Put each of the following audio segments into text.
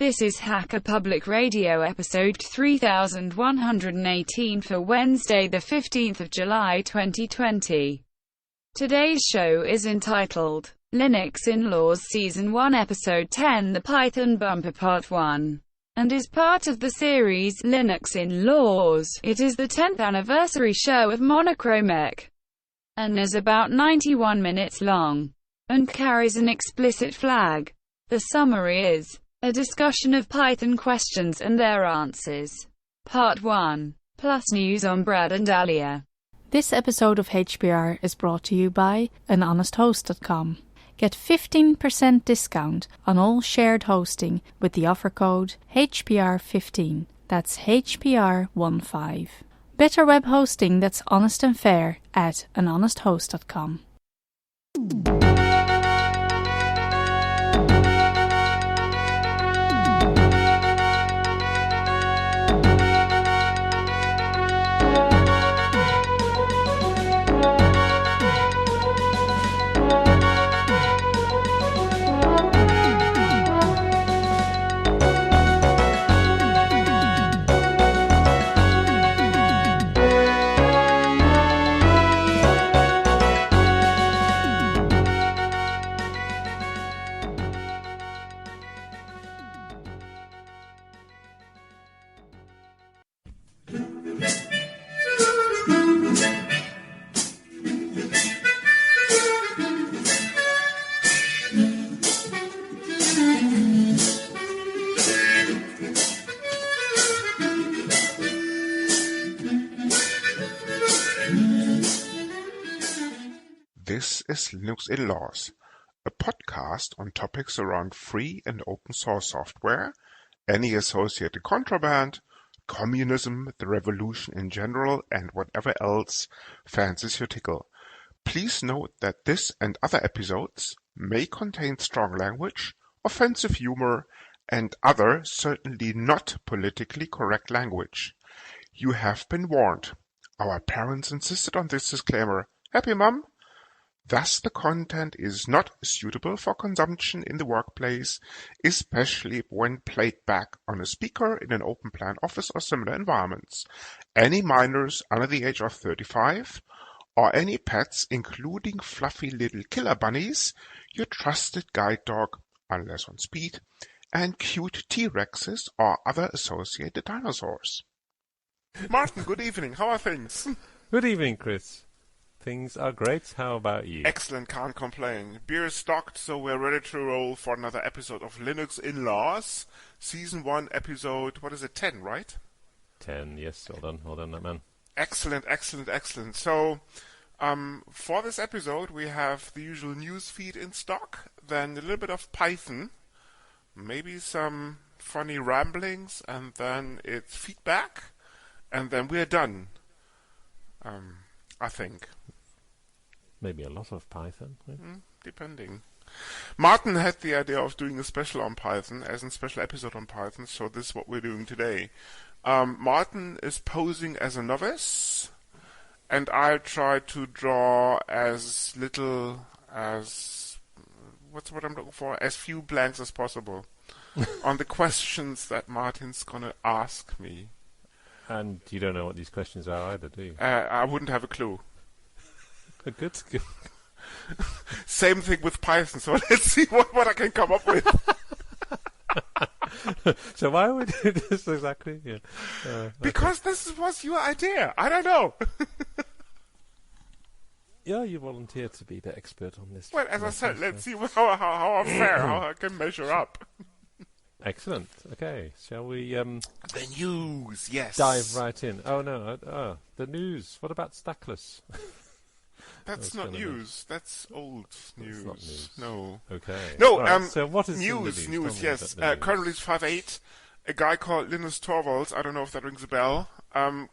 This is Hacker Public Radio episode 3118 for Wednesday the 15th of July 2020. Today's show is entitled Linux Inlaws Season 1 Episode 10 The Python Bumper Part 1 and is part of the series Linux Inlaws. It is the 10th anniversary show of Monochromic and is about 91 minutes long and carries an explicit flag. The summary is a discussion of Python questions and their answers. Part 1. Plus news on Brad and Alia. This episode of HPR is brought to you by anhonesthost.com. Get 15% discount on all shared hosting with the offer code HPR15. That's HPR15. Better web hosting that's honest and fair at anhonesthost.com. This is Linux Inlaws, a podcast on topics around free and open source software, any associated contraband, communism, the revolution in general, and whatever else fancies your tickle. Please note that this and other episodes may contain strong language, offensive humor, and other certainly not politically correct language. You have been warned. Our parents insisted on this disclaimer. Happy, Mum? Thus, the content is not suitable for consumption in the workplace, especially when played back on a speaker in an open plan office or similar environments. Any minors under the age of 35, or any pets, including fluffy little killer bunnies, your trusted guide dog, unless on speed, and cute T-Rexes or other associated dinosaurs. Martin, good evening. How are things? Good evening, Chris. Things are great. How about you? Excellent, can't complain. Beer is stocked, so we're ready to roll for another episode of Linux Inlaws. Season 1, episode, 10, right? 10, yes. Hold on, that man. Excellent. So, for this episode, we have the usual news feed in stock, then a little bit of Python, maybe some funny ramblings, and then it's feedback, and then we're done. I think. Maybe a lot of Python. Depending. Martin had the idea of doing a special on Python, as in special episode on Python, so this is what we're doing today. Martin is posing as a novice, and I try to draw as little as, what's what I'm looking for? As few blanks as possible on the questions that Martin's gonna ask me. And you don't know what these questions are either, do you? I wouldn't have a clue. Good. Same thing with Python, so let's see what I can come up with. So why would you do this exactly? Yeah. Because this was your idea. I don't know. Yeah, you volunteered to be the expert on this. Well, as I said, let's see how fair, how I can measure up. Excellent. Okay, shall we the news, yes. dive right in? Oh, no. The news. What about Stackless? That's not news. That's old news. That's not news. No. Okay. No, right, so what is news, yes. News. Current release 5.8. A guy called Linus Torvalds, I don't know if that rings a bell,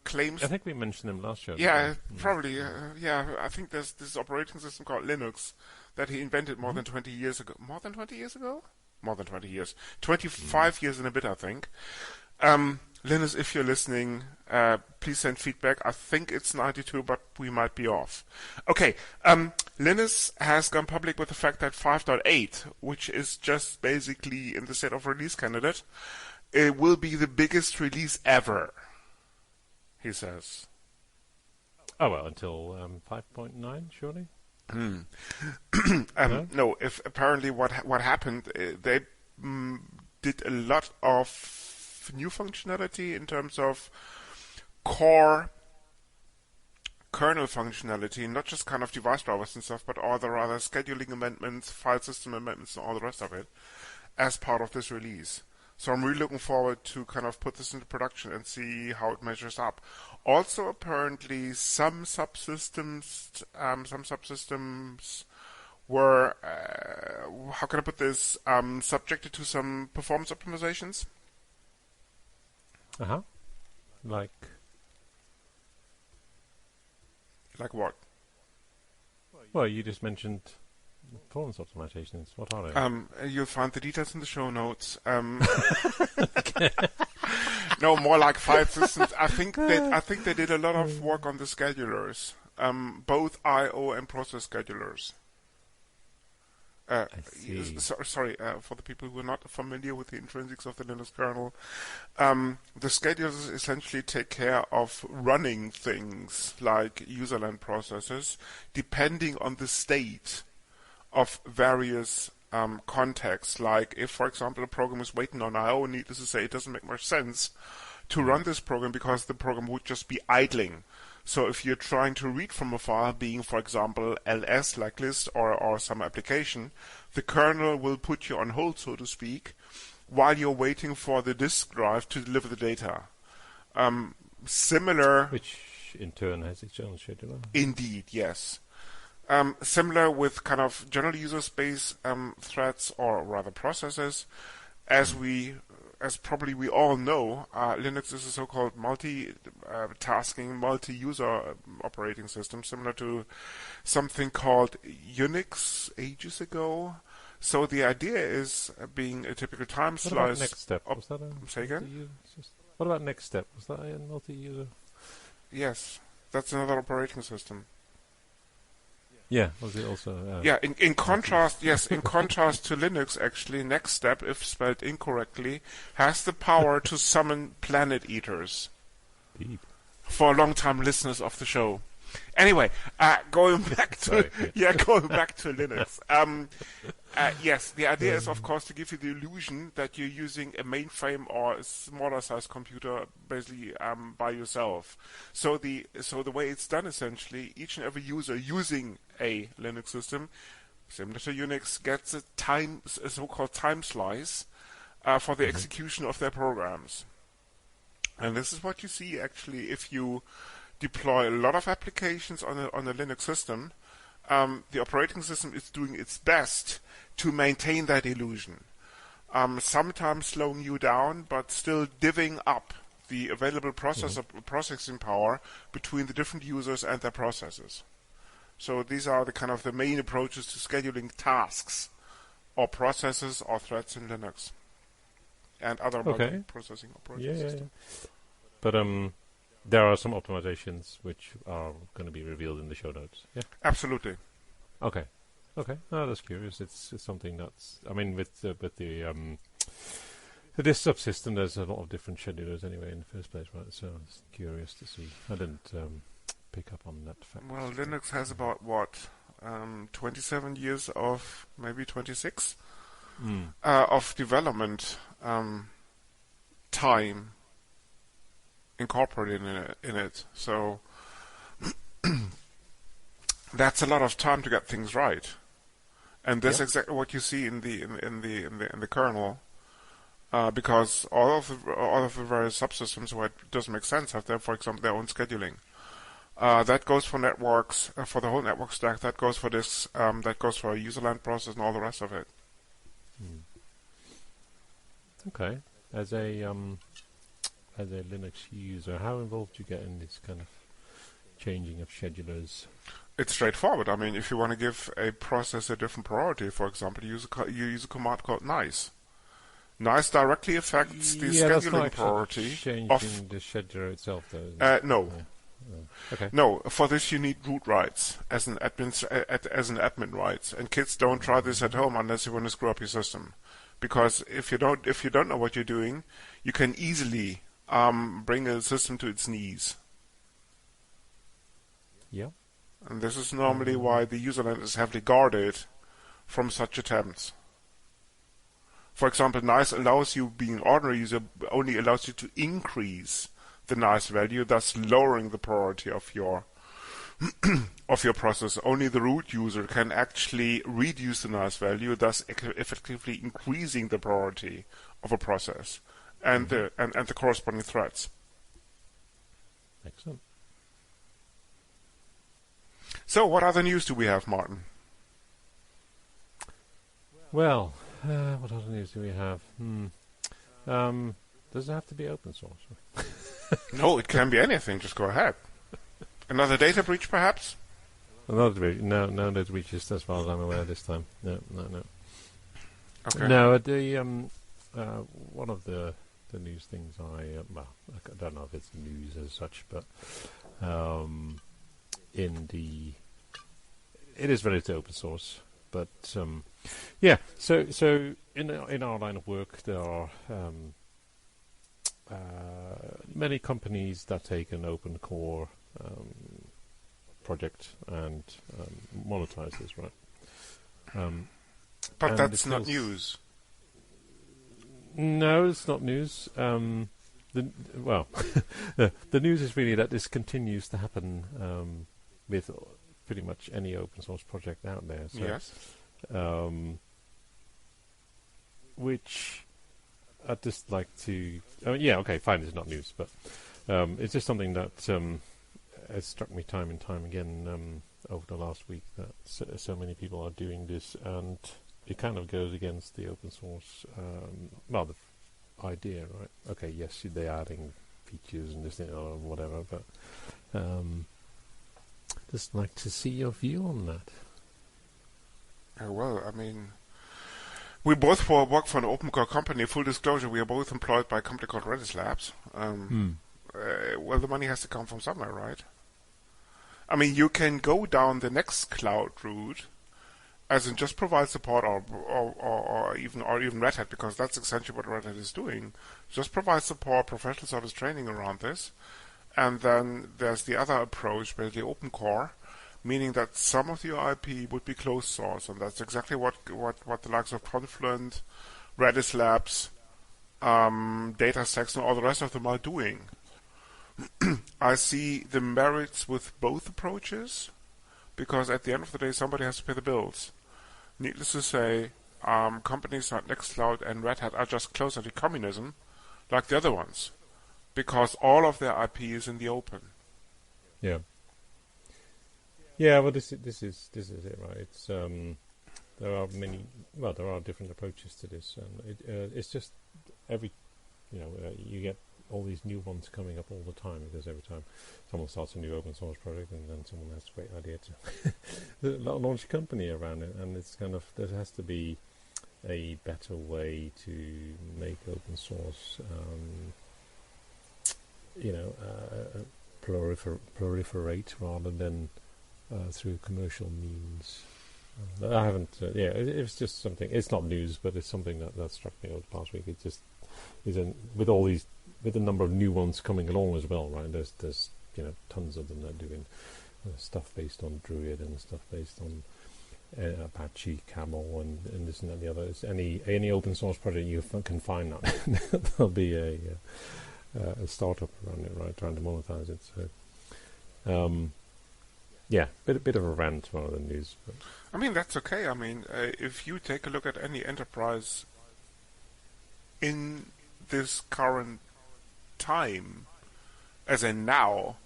claims... I think we mentioned him last show. Yeah, probably. I think there's this operating system called Linux that he invented more than 20 years ago. More than 20 years ago? More than 20 years. 25 years and a bit, I think. Linus, if you're listening, please send feedback. I think it's 92, but we might be off. Okay, Linus has gone public with the fact that 5.8, which is just basically in the state of release candidate, it will be the biggest release ever, he says. Oh, well, until 5.9, surely? No, if apparently what happened, they did a lot of new functionality in terms of core kernel functionality, not just kind of device drivers and stuff, but all the rather scheduling amendments, file system amendments, and all the rest of it as part of this release. So I'm really looking forward to kind of put this into production and see how it measures up. Also, apparently, some subsystems were, how can I put this, subjected to some performance optimizations. Uh-huh. Like what? Well, you just mentioned performance optimizations. What are they? You'll find the details in the show notes. No, more like file systems. I think they did a lot of work on the schedulers, both I/O and process schedulers. I see. Sorry, for the people who are not familiar with the intrinsics of the Linux kernel, the schedulers essentially take care of running things like userland processes, depending on the state of various contexts. Like if, for example, a program is waiting on I/O, needless to say, it doesn't make much sense to run this program because the program would just be idling. So if you're trying to read from a file, being, for example, ls, like list, or some application, the kernel will put you on hold, so to speak, while you're waiting for the disk drive to deliver the data. Similar... Which, in turn, has its own scheduler. Indeed, yes. Similar with kind of general user space threads, or rather processes. As probably we all know, Linux is a so-called multi-tasking, multi-user operating system, similar to something called Unix ages ago. So the idea is being a typical time slice. What about Next Step? Was that a say again? What about Next Step? Was that a multi-user? Yes, that's another operating system. Yeah, was it also? Yeah, in contrast, in contrast to Linux, actually, Next Step, if spelled incorrectly, has the power to summon planet eaters. Deep. For long-time listeners of the show. Anyway, going back to Linux. Yes, the idea is, of course, to give you the illusion that you're using a mainframe or a smaller size computer, basically by yourself. So the way it's done, essentially, each and every user using a Linux system, similar to Unix, gets a so-called time slice for the execution of their programs. And this is what you see, actually, if you deploy a lot of applications on a Linux system. The operating system is doing its best to maintain that illusion. Sometimes slowing you down, but still divvying up the available processing power between the different users and their processes. So these are the main approaches to scheduling tasks or processes or threads in Linux and other processing operating systems. But there are some optimizations which are going to be revealed in the show notes. Yeah, absolutely. Okay. No, that's curious. It's something that's. I mean, with the this subsystem, there's a lot of different schedulers anyway in the first place, right? So it's curious to see. I didn't pick up on that fact. Well, Linux has about 27 years of, maybe 26 of development time incorporated in it. So that's a lot of time to get things right, and that's exactly what you see in the kernel. Because all of the various subsystems where it doesn't make sense have for example, their own scheduling. That goes for networks, for the whole network stack. That goes for this. That goes for a userland process and all the rest of it. Okay. As a Linux user, how involved do you get in this kind of changing of schedulers? It's straightforward. I mean, if you want to give a process a different priority, for example, you use a command called nice. NICE directly affects the that's scheduling not priority changing of... the scheduler itself, though. Isn't it? No. Okay. No, for this you need root rights as an admin rights, and kids don't try this at home unless you want to screw up your system, because if you don't know what you're doing, you can easily bring a system to its knees. Yeah. And this is normally why the userland is heavily guarded from such attempts. For example, NICE allows you, being an ordinary user, only allows you to increase the NICE value, thus lowering the priority of your of your process. Only the root user can actually reduce the NICE value, thus effectively increasing the priority of a process and the corresponding threads. Excellent. So, what other news do we have, Martin? Well, what other news do we have? Does it have to be open source? No, it can be anything. Just go ahead. Another data breach, perhaps? Another breach? No data breaches, as far as I'm aware, this time. No. Okay. No, one of the news things I don't know if it's news as such, but it is related to open source. But so in our line of work, there are many companies that take an open core project and monetize this, right? But that's not news. No, it's not news. The news is really that this continues to happen with pretty much any open source project out there. So, yes. Which I'd just like to... okay, fine, it's not news, but it's just something that has struck me time and time again over the last week, that so many people are doing this, and it kind of goes against the open source, the idea, right? Okay, yes, they're adding features and this or whatever, but just like to see your view on that. Well, I mean, we both work for an open core company. Full disclosure, we are both employed by a company called Redis Labs. Well, the money has to come from somewhere, right? I mean, you can go down the Nextcloud route, as in just provide support, or even Red Hat, because that's essentially what Red Hat is doing. Just provide support, professional service training around this, and then there's the other approach, basically open core, meaning that some of your IP would be closed source, and that's exactly what the likes of Confluent, Redis Labs, DataStax, and all the rest of them are doing. I see the merits with both approaches, because at the end of the day, somebody has to pay the bills. Needless to say, companies like Nextcloud and Red Hat are just closer to communism, like the other ones, because all of their IP is in the open. Yeah. Yeah, well, this is it, right? It's there are different approaches to this, and it's just you get all these new ones coming up all the time, because every time someone starts a new open source project, and then someone has a great idea to launch a company around it, and it's kind of, there has to be a better way to make open source, proliferate rather than through commercial means. I haven't. It's just something. It's not news, but it's something that struck me over the past week. It just isn't, with all these, with the number of new ones coming along as well, right? There's tons of them that are doing stuff based on Druid and stuff based on Apache, Camel, and this and that and the other. It's any open source project you can find now, there'll be a startup around it, right? Trying to monetize it. So, bit of a rant rather than news. But. I mean, that's okay. I mean, if you take a look at any enterprise in this current time, as in now,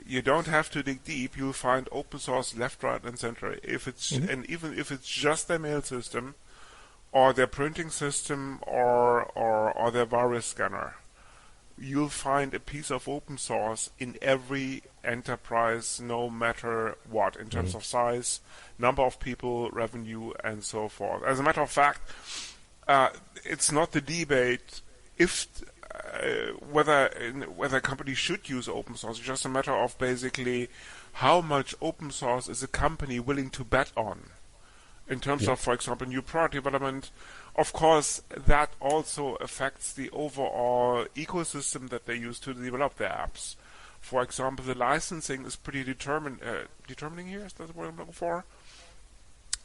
you don't have to dig deep. You'll find open source left, right, and center. If it's and even if it's just their mail system, or their printing system, or their virus scanner, you'll find a piece of open source in every enterprise, no matter what, in terms of size, number of people, revenue, and so forth. As a matter of fact, It's not the debate if whether a company should use open source. It's just a matter of basically how much open source is a company willing to bet on in terms of, for example, new product development. Of course, that also affects the overall ecosystem that they use to develop their apps. For example, the licensing is pretty determining here. Is that the word I'm looking for?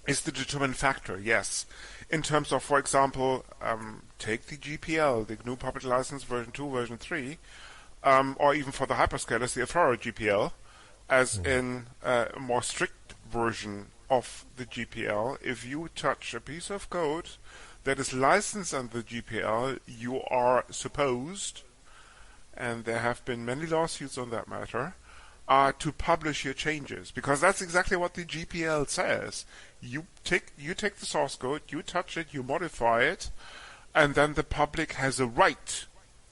Is the determinant factor, yes. In terms of, for example, take the GPL, the GNU Public License version 2, version 3, or even for the hyperscalers, the Affero GPL, as in a more strict version of the GPL. If you touch a piece of code that is licensed under the GPL, you are supposed, and there have been many lawsuits on that matter, to publish your changes, because that's exactly what the GPL says. You take the source code, you touch it, you modify it, and then the public has a right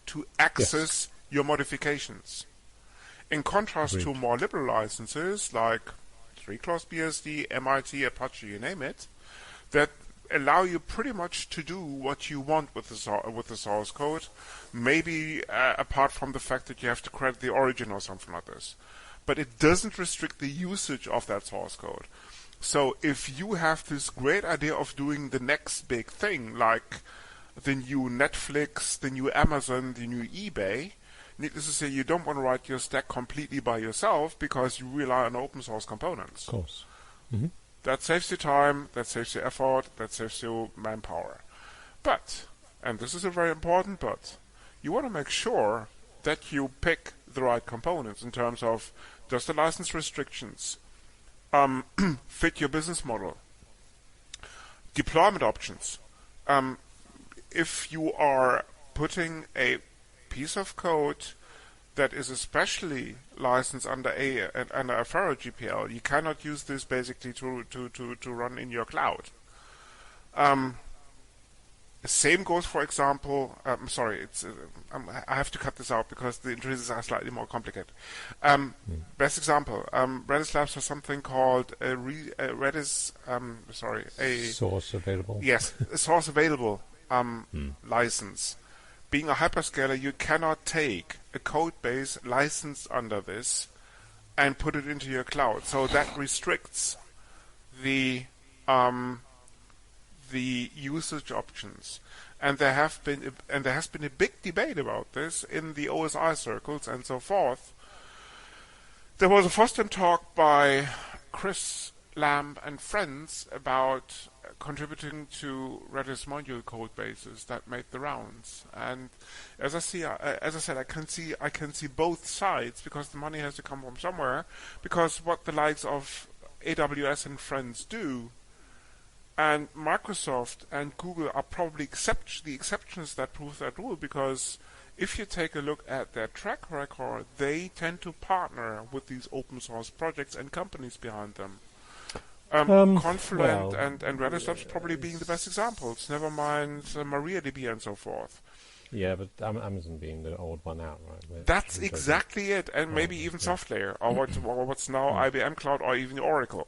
to access your modifications. In contrast to more liberal licenses like 3-class BSD, MIT, Apache, you name it, that allow you pretty much to do what you want with the source code, maybe apart from the fact that you have to credit the origin or something like this. But it doesn't restrict the usage of that source code. So if you have this great idea of doing the next big thing, like the new Netflix, the new Amazon, the new eBay, needless to say, you don't want to write your stack completely by yourself because you rely on open source components. Of course. Mm-hmm. That saves you time, that saves you effort, that saves you manpower. But, and this is a very important but, you want to make sure that you pick the right components in terms of, does the license restrictions fit your business model? Deployment options. If you are putting a piece of code that is especially licensed under Affero GPL, you cannot use this basically to run in your cloud. Same goes, for example. I have to cut this out because the entries are slightly more complicated. Best example: Redis Labs has something called a source available. Yes, a source available license. Being a hyperscaler, you cannot take a code base licensed under this and put it into your cloud. So that restricts the usage options. And there has been a big debate about this in the OSI circles and so forth. There was a FOSDEM talk by Chris Lamb and friends about contributing to Redis module code bases that made the rounds. And as I said, I can see both sides, because the money has to come from somewhere. Because what the likes of AWS and friends do, and Microsoft and Google are probably the exceptions that prove that rule, because if you take a look at their track record, they tend to partner with these open source projects and companies behind them. Confluent and Redis Labs probably being the best examples, never mind MariaDB and so forth. Yeah, but Amazon being the old one out, right? That's exactly it, and maybe even SoftLayer, or what's now IBM Cloud, or even Oracle.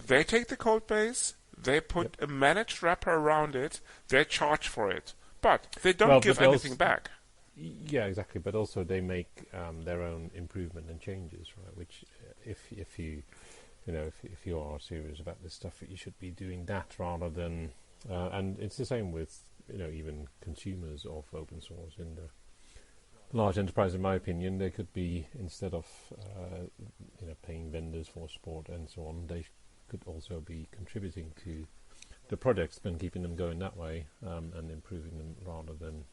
They take the code base, they put a managed wrapper around it, they charge for it, but they don't give anything back. Yeah, exactly. But also they make their own improvement and changes, right? Which, if you are serious about this stuff, you should be doing that rather than. And it's the same with even consumers of open source in the large enterprise. In my opinion, they could be, instead of paying vendors for support and so on, they could also be contributing to the projects and keeping them going that way, and improving them rather than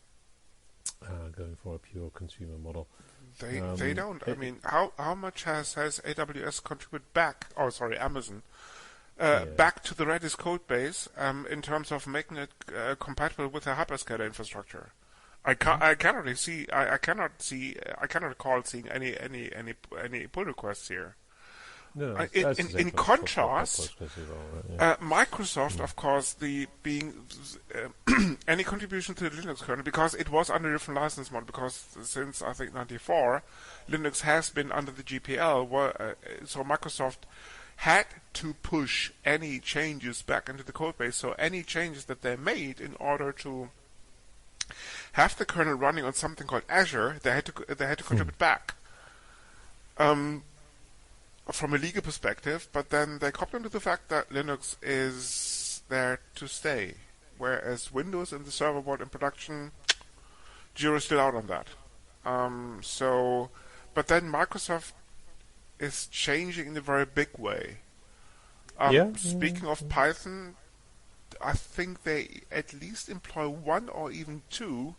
going for a pure consumer model. They don't. I mean, how much has AWS contributed back? Oh, sorry, Amazon. Back to the Redis code base in terms of making it compatible with a hyperscaler infrastructure. I cannot recall seeing any pull requests here. No, in contrast, Microsoft, of course, being any contribution to the Linux kernel, because it was under a different license model, because since I think '94, Linux has been under the GPL, so Microsoft had to push any changes back into the code base. So any changes that they made in order to have the kernel running on something called Azure, they had to contribute back. From a legal perspective, but then they coupled into the fact that Linux is there to stay, whereas Windows and the server board in production, Jira is still out on that. But then Microsoft is changing in a very big way. Speaking of Python, I think they at least employ one or even two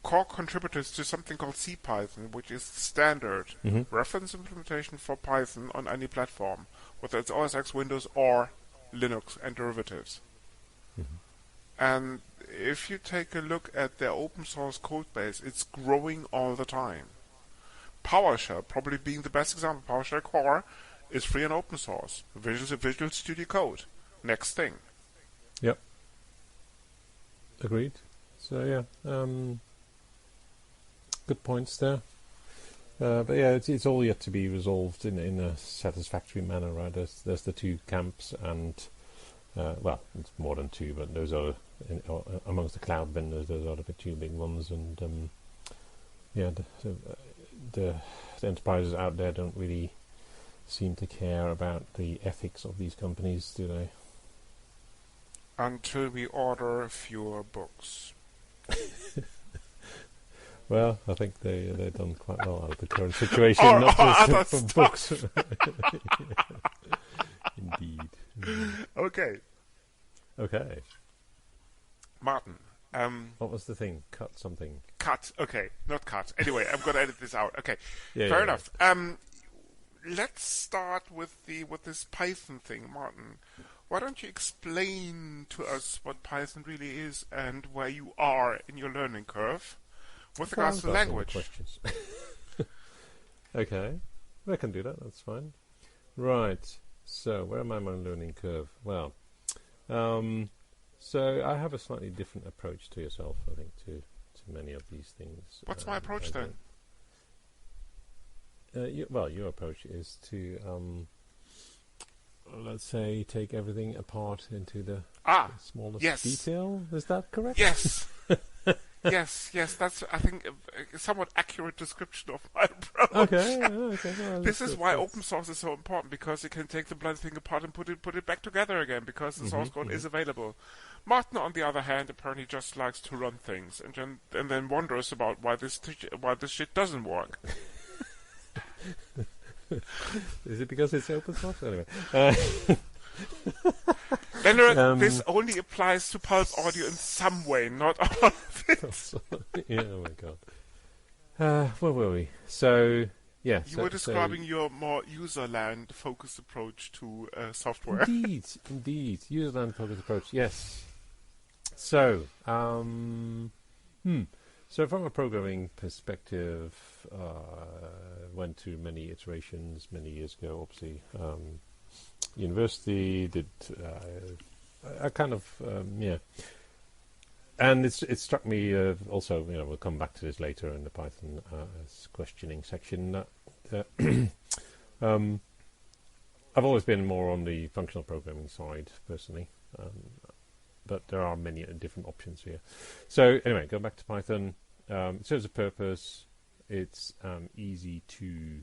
core contributors to something called CPython, which is standard reference implementation for Python on any platform, whether it's OS X, Windows, or Linux and derivatives. And if you take a look at their open source code base, it's growing all the time. PowerShell probably being the best example. PowerShell Core is free and open source. Visual Studio Code. Next thing. Yep. Agreed. So yeah, good points there. But yeah, it's all yet to be resolved in a satisfactory manner, right? There's the two camps, and well, it's more than two, but those are amongst the cloud vendors. Those are the two big ones, and yeah, the enterprises out there don't really seem to care about the ethics of these companies, do they? Until we order fewer books. Well, I think they've done quite well out of the current situation, not just from books. Indeed. Okay. Martin. What was the thing? Cut something. Cut. Okay, not cut. Anyway, I'm going to edit this out. Okay, yeah, fair yeah, enough. Let's start with this Python thing, Martin. Why don't you explain to us what Python really is and where you are in your learning curve with regards to language? Questions. Okay, I can do that. That's fine. Right. So, where am I on my learning curve? Well, so I have a slightly different approach to yourself, I think, to many of these things. What's my approach then? Your approach is to, let's say, take everything apart into the smallest detail. Is that correct? Yes. yes. That's, I think, a somewhat accurate description of my approach. Okay. Well, this is why open source is so important, because you can take the bloody thing apart and put it back together again, because the source code is available. Martin, on the other hand, apparently just likes to run things and then wonders about why this shit doesn't work. Is it because it's open source? Anyway. Leonard, this only applies to pulp audio in some way, not all of it. Yeah, oh my god. Where were we? So, yeah. You were describing your more user-land-focused approach to software. Indeed. User-land-focused approach, yes. So, So from a programming perspective, went through many iterations many years ago, obviously. University, did a kind of, And it struck me also, we'll come back to this later in the Python questioning section. I've always been more on the functional programming side, personally. But there are many different options here. So anyway, going back to Python, it serves a purpose. It's easy to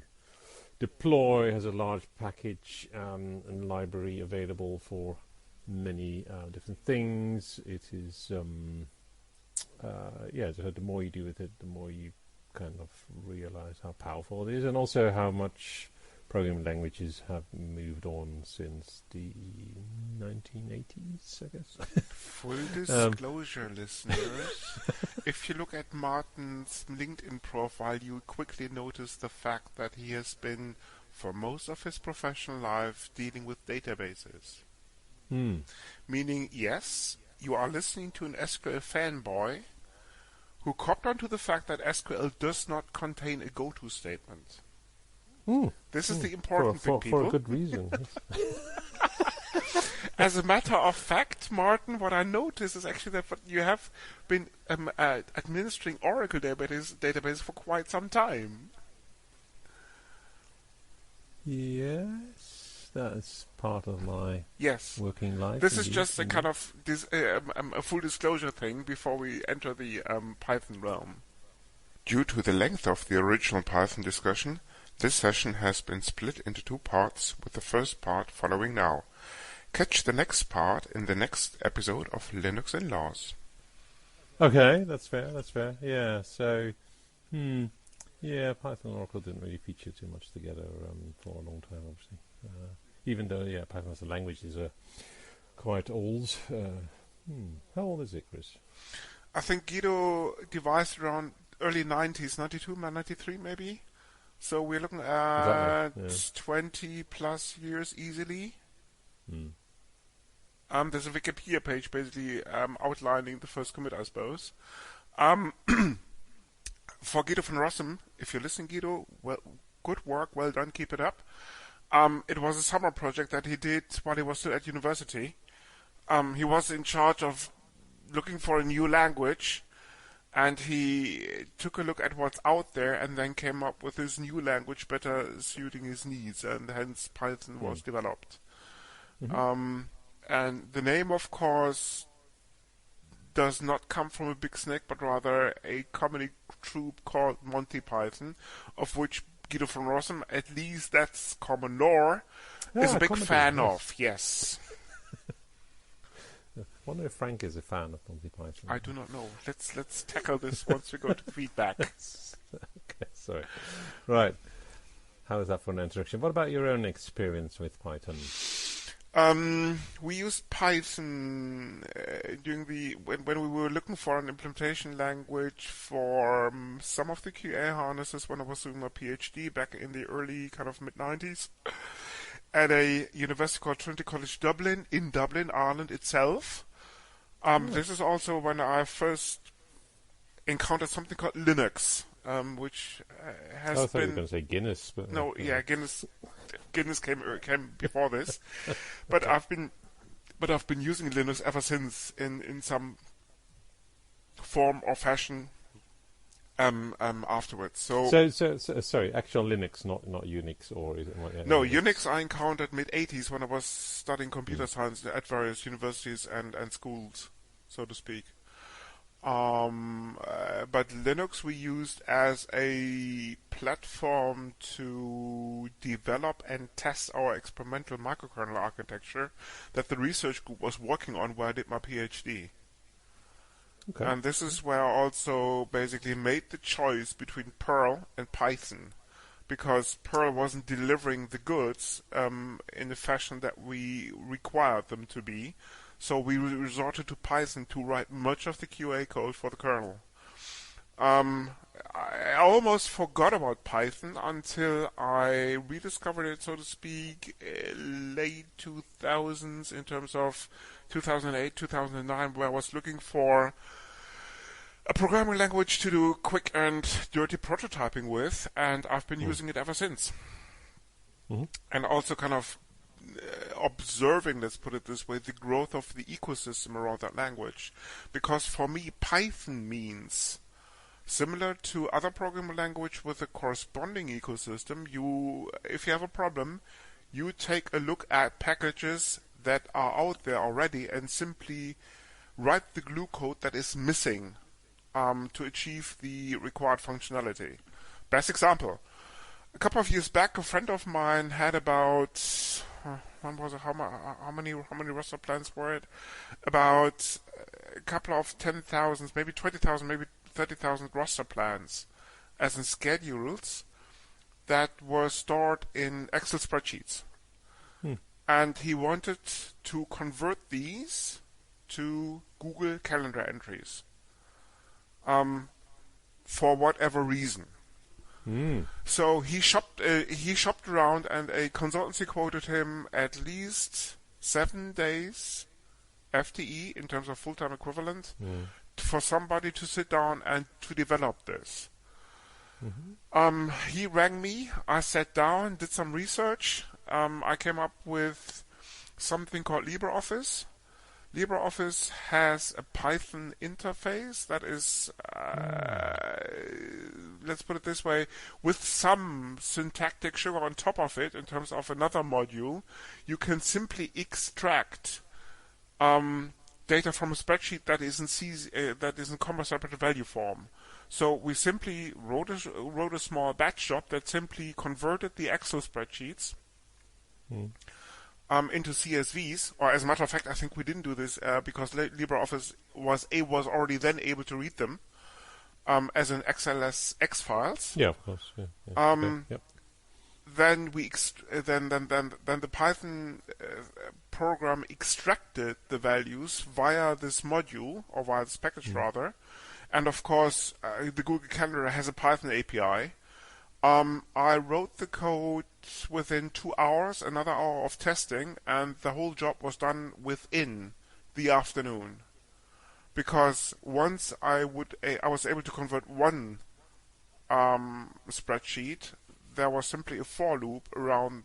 deploy, has a large package and library available for many different things. It is, so the more you do with it, the more you kind of realize how powerful it is, and also how much programming languages have moved on since the 1980s, I guess. Full disclosure, listeners. If you look at Martin's LinkedIn profile, you quickly notice the fact that he has been, for most of his professional life, dealing with databases. Meaning, yes, you are listening to an SQL fanboy who copped onto the fact that SQL does not contain a go-to statement. This is the important thing, people. For a good reason. As a matter of fact, Martin, what I noticed is actually that you have been administering Oracle database for quite some time. Yes, That's part of my Yes. working life. This is indeed, just a indeed. kind of a full disclosure thing before we enter the Python realm. Due to the length of the original Python discussion, this session has been split into 2 parts, with the first part following now. Catch the next part in the next episode of Linux Inlaws. Okay, that's fair. That's fair. Yeah. So, yeah, Python and Oracle didn't really feature too much together for a long time, obviously. Even though, yeah, Python as a language is quite old. How old is it, Chris? I think Guido devised around early 90s, 92, 93 maybe. So we're looking at Exactly, yeah. 20 plus years easily. Hmm. There's a Wikipedia page basically outlining the first commit, I suppose. For Guido van Rossum, if you're listening, Guido, well, good work, well done, keep it up. It was a summer project that he did while he was still at university. He was in charge of looking for a new language, and he took a look at what's out there and then came up with his new language better suiting his needs, and hence Python was developed. And the name, of course, does not come from a big snake, but rather a comedy troupe called Monty Python, of which Guido van Rossum, at least that's common lore, is a big comedy, fan yes. of, yes. I wonder if Frank is a fan of Monty Python. I do not know. Let's tackle this once we go to feedback. Okay, sorry. Right. How is that for an introduction? What about your own experience with Python? We used Python during when we were looking for an implementation language for some of the QA harnesses when I was doing my PhD back in the early kind of mid-90s at a university called Trinity College Dublin, in Dublin, Ireland itself. This is also when I first encountered something called Linux, which has I thought you been... were going to say Guinness. But No, yeah, Guinness came before this, but I've been using Linux ever since in some form or fashion afterwards. So sorry, actual Linux, not Unix, or is it? no, Unix I encountered mid-80s when I was studying computer science at various universities and schools, so to speak. But Linux we used as a platform to develop and test our experimental microkernel architecture that the research group was working on where I did my PhD. Okay. And this is where I also basically made the choice between Perl and Python, because Perl wasn't delivering the goods in the fashion that we required them to be. So we resorted to Python to write much of the QA code for the kernel. I almost forgot about Python until I rediscovered it, so to speak, late 2000s, in terms of 2008, 2009, where I was looking for a programming language to do quick and dirty prototyping with, and I've been using it ever since. And also kind of observing, let's put it this way, the growth of the ecosystem around that language. Because for me, Python means, similar to other programming language with a corresponding ecosystem, if you have a problem, you take a look at packages that are out there already and simply write the glue code that is missing to achieve the required functionality. Best example. A couple of years back, a friend of mine had about... when was it? How many roster plans were it? About a couple of 10,000, maybe 20,000, maybe 30,000 roster plans, as in schedules, that were stored in Excel spreadsheets. And he wanted to convert these to Google Calendar entries. For whatever reason. So he shopped around, and a consultancy quoted him at least 7 days FTE in terms of full-time equivalent for somebody to sit down and to develop this. He rang me. I sat down, did some research. I came up with something called LibreOffice. LibreOffice has a Python interface that is let's put it this way, with some syntactic sugar on top of it in terms of another module, you can simply extract data from a spreadsheet that is in comma separated value form. So we simply wrote a small batch job that simply converted the Excel spreadsheets into CSVs. Or as a matter of fact, I think we didn't do this because LibreOffice was already then able to read them as an XLSX files. Yeah, of course. Yeah. Yep. Then then the Python program extracted the values via this module, or via this package rather, and of course the Google Calendar has a Python API. I wrote the code within 2 hours, another hour of testing, and the whole job was done within the afternoon. Because once I was able to convert one spreadsheet, there was simply a for loop around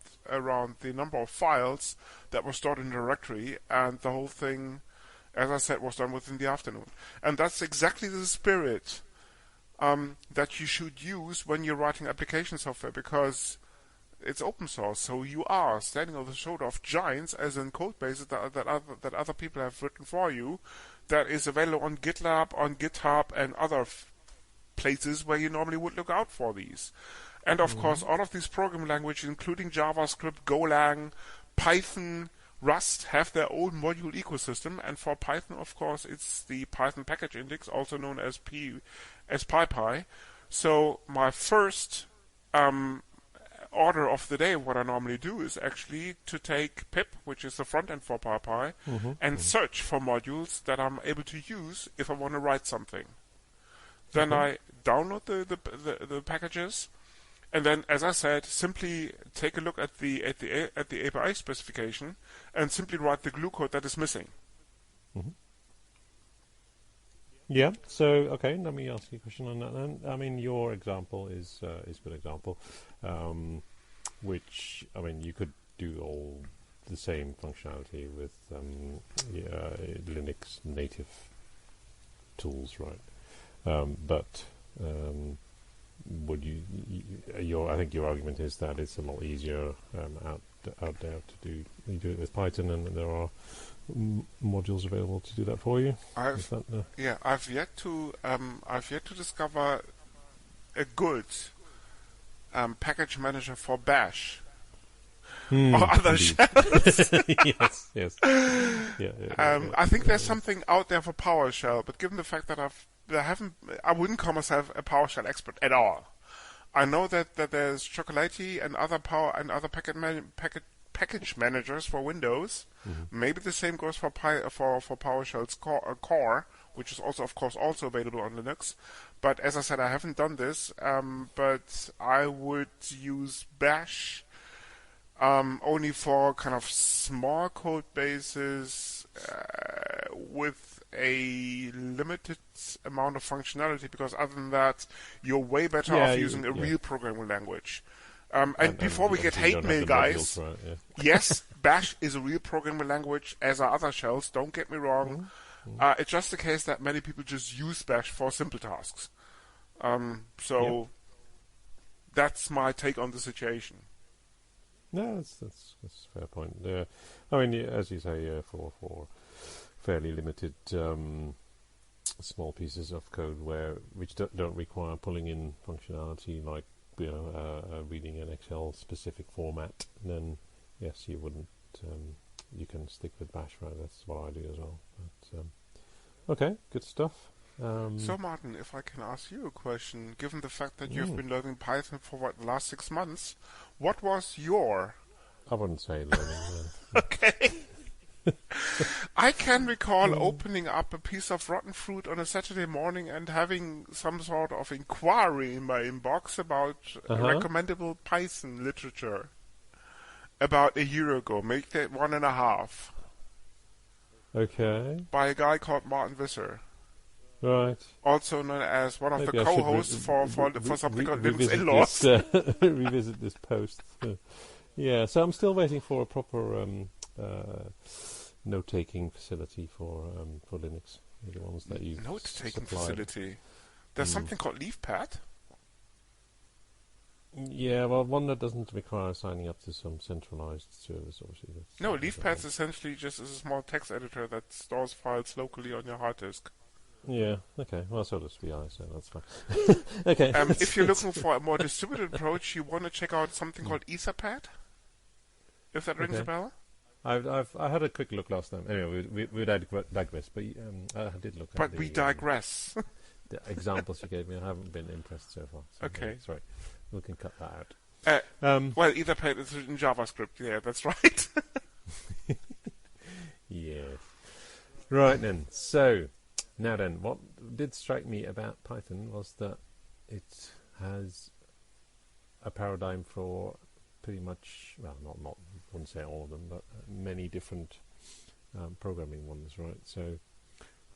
the number of files that were stored in the directory, and the whole thing, as I said, was done within the afternoon. And that's exactly the spirit that you should use when you're writing application software, because it's open source, so you are standing on the shoulder of giants, as in code bases that other people have written for you, that is available on GitLab, on GitHub, and other places where you normally would look out for these. And of course, all of these programming languages, including JavaScript, Golang, Python, Rust, have their own module ecosystem. And for Python, of course, it's the Python package index, also known as PyPy. So my first order of the day, what I normally do is actually to take pip, which is the front end for PyPy, and search for modules that I'm able to use if I want to write something. Then I download the packages. And then, as I said, simply take a look at the API specification and simply write the glue code that is missing. Yeah. So, okay, let me ask you a question on that then. I mean, your example is a good example, which, I mean, you could do all the same functionality with Linux native tools, right? But would I think your argument is that it's a lot easier out there to do. You do it with Python, and there are modules available to do that for you. I've yet to discover a good package manager for Bash or other shells. yes. I think there's something out there for PowerShell, but given the fact that I wouldn't call myself a PowerShell expert at all. I know that there's Chocolatey and other package managers for Windows. Maybe the same goes for PowerShell's core, which is also, of course, also available on Linux. But as I said, I haven't done this. But I would use Bash only for kind of small code bases with a limited amount of functionality, because other than that, you're way better off using a real programming language. And before we get hate mail, guys, modules, right, yes, Bash is a real programming language, as are other shells, don't get me wrong. It's just the case that many people just use Bash for simple tasks. That's my take on the situation. No, that's a fair point. I mean, as you say, for fairly limited small pieces of code which don't require pulling in functionality, like reading an Excel specific format, then yes, you wouldn't. You can stick with Bash, right? That's what I do as well. But, okay, good stuff. So, Martin, if I can ask you a question, given the fact that you've been learning Python for the last 6 months, what was your? I wouldn't say learning. Okay. I can recall opening up a piece of rotten fruit on a Saturday morning and having some sort of inquiry in my inbox about recommendable Python literature about a year ago, maybe 1.5. Okay. By a guy called Martin Visser. Right. Also known as one of the co-hosts for something called Linux Inlaws. Revisit this post. Yeah, so I'm still waiting for a proper note-taking facility for Linux. The ones that you note-taking facility. There's something called LeafPad. Yeah, well, one that doesn't require signing up to some centralized service, obviously. No, LeafPad's essentially just is a small text editor that stores files locally on your hard disk. Yeah, okay. Well, so does VI, so that's fine. Okay. If you're looking for a more distributed approach, you want to check out something called Etherpad, if that rings a bell. I had a quick look last time. Anyway, we digress, but I did look at But we digress. the examples you gave me. I haven't been impressed so far. So Okay. Sorry. We can cut that out. Well, Etherpad is in JavaScript. Yeah, that's right. Yes. Right then. So, now then, what did strike me about Python was that it has a paradigm for pretty much, well, not I wouldn't say all of them, but many different programming ones, right? So,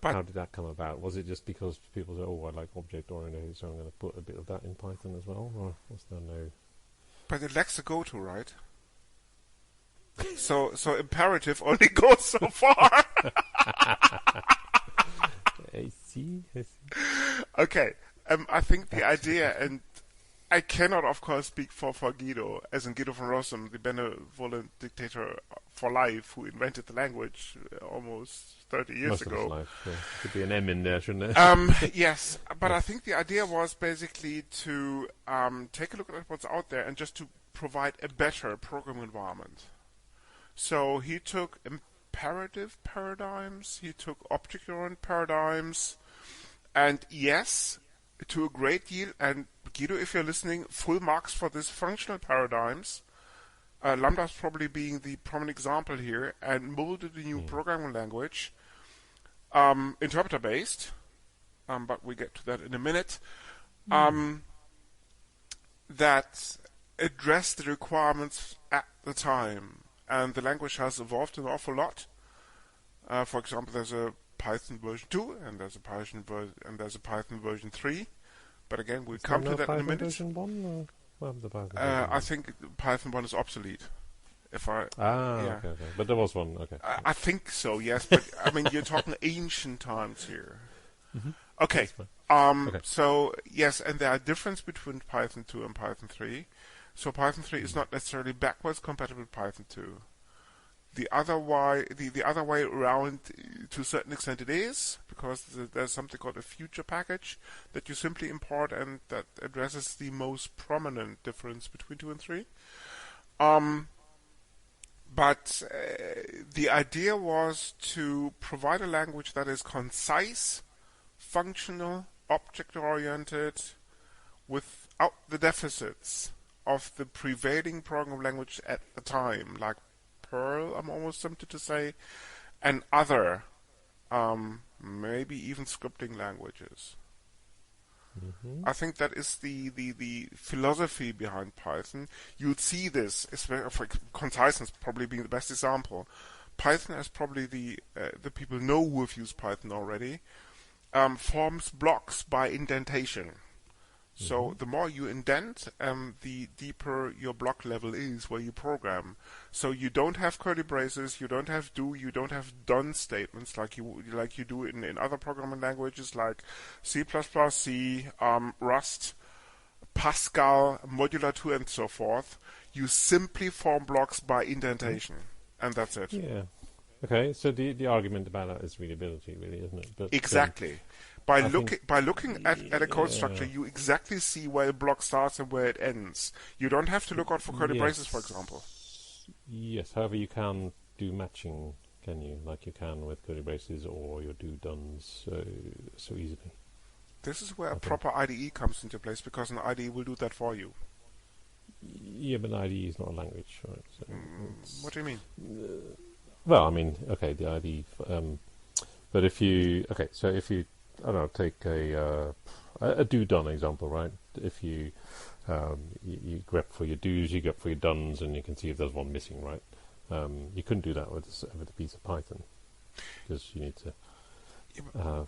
how did that come about? Was it just because people say, oh, I like object-oriented, so I'm going to put a bit of that in Python as well? Or was there no... But it lacks a goto, right? So imperative only goes so far. I see. Okay. I think the idea, and I cannot, of course, speak for Guido, as in Guido von Rossum, the benevolent dictator for life, who invented the language almost 30 years Most ago. of his life, yeah. Could be an M in there, shouldn't there? Yes, but I think the idea was basically to take a look at what's out there and just to provide a better programming environment. So he took imperative paradigms, he took object-oriented paradigms, and yes, to a great deal, and Guido, if you're listening, full marks for this functional paradigms. Lambda's probably being the prominent example here, and molded a new programming language, interpreter-based, but we get to that in a minute, that addressed the requirements at the time. And the language has evolved an awful lot. For example, there's a Python version 2, and there's a Python version 3. But again, we'll come to that in a minute. Version 1? Or what happened to Python I think Python 1 is obsolete. Okay. But there was one, okay. I think so, yes. But, I mean, you're talking ancient times here. Mm-hmm. Okay. Okay. So, yes, and there are differences between Python 2 and Python 3. So Python 3 is not necessarily backwards compatible with Python 2. The other way around, to a certain extent, it is, because there's something called a future package that you simply import and that addresses the most prominent difference between 2 and 3. But the idea was to provide a language that is concise, functional, object-oriented, without the deficits of the prevailing programming language at the time, like Perl, I'm almost tempted to say, and other, maybe even scripting languages. I think that is the philosophy behind Python. You'd see this, especially for conciseness probably being the best example. Python, as probably the people know who have used Python already, forms blocks by indentation. So the more you indent, the deeper your block level is where you program. So you don't have curly braces, you don't have do, you don't have done statements like you do in other programming languages like C++, C, Rust, Pascal, Modular 2, and so forth. You simply form blocks by indentation, and that's it. Yeah. Okay. So the argument about that is readability, really, isn't it? But exactly. By looking at a code structure, you exactly see where a block starts and where it ends. You don't have to look out for curly braces, for example. Yes, however, you can do matching, can you? Like you can with curly braces or your do-dones so easily. This is where a proper IDE comes into place, because an IDE will do that for you. Yeah, but an IDE is not a language, right? So what do you mean? Well, I mean, okay, the IDE. But if you I don't know, take a do-done example, right? If you grep for your do's, you grep for your dones, and you can see if there's one missing, right? You couldn't do that with a piece of Python, because you need to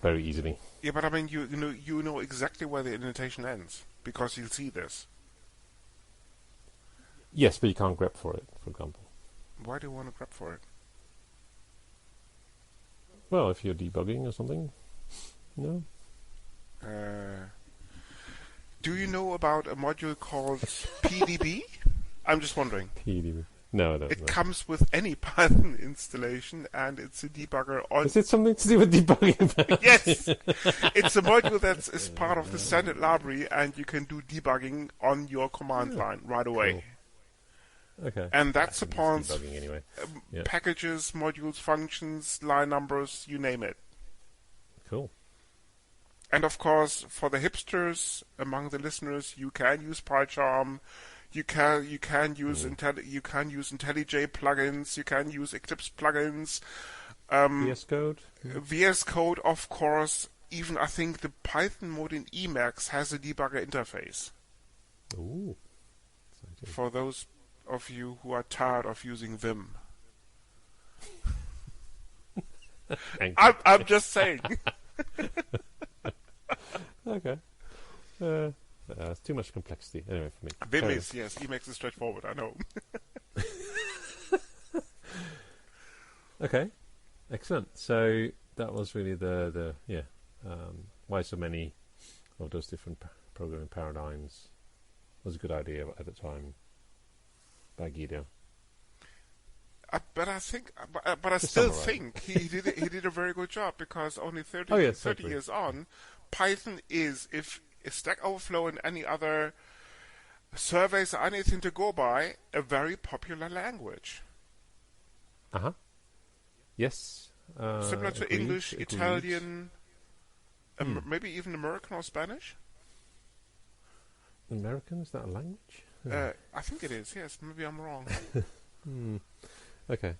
very easily. Yeah, but I mean, you know exactly where the indentation ends, because you'll see this. Yes, but you can't grep for it, for example. Why do you want to grep for it? Well, if you're debugging or something. No. Do you know about a module called PDB? I'm just wondering. PDB. No, I don't It know. comes with any Python installation, and it's a debugger on... Is it something to do with debugging? Yes! It's a module that is part of the standard library, and you can do debugging on your command line right away. Cool. Okay. And that supports debugging anyway. packages, modules, functions, line numbers, you name it. Cool. And of course, for the hipsters among the listeners, you can use PyCharm. You can use IntelliJ plugins. You can use Eclipse plugins. VS Code. VS Code, of course. Even I think the Python mode in Emacs has a debugger interface. Ooh. For those of you who are tired of using Vim. I'm just saying. Okay. It's too much complexity anyway for me. Vim is, yes. Emacs is straightforward, I know. Okay. Excellent. So that was really the why so many of those different programming paradigms was a good idea at the time by Guido. But I still think he did a very good job, because only 30 years on, Python is, if Stack Overflow and any other surveys are anything to go by, a very popular language. Yes. Similar to English, Italian, maybe even American or Spanish. American, is that a language? I think it is, yes. Maybe I'm wrong. Okay.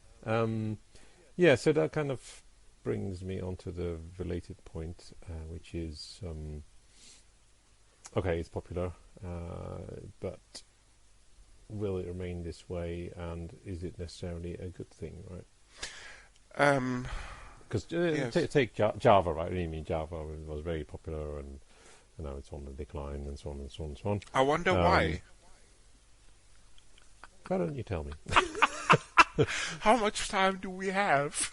Yeah, so that kind of brings me on to the related point, which is, okay, it's popular, but will it remain this way, and is it necessarily a good thing, right? Because yes. take Java, right? I mean, Java was very popular, and now it's on the decline, and so on and so on and so on. I wonder why. Why don't you tell me? How much time do we have?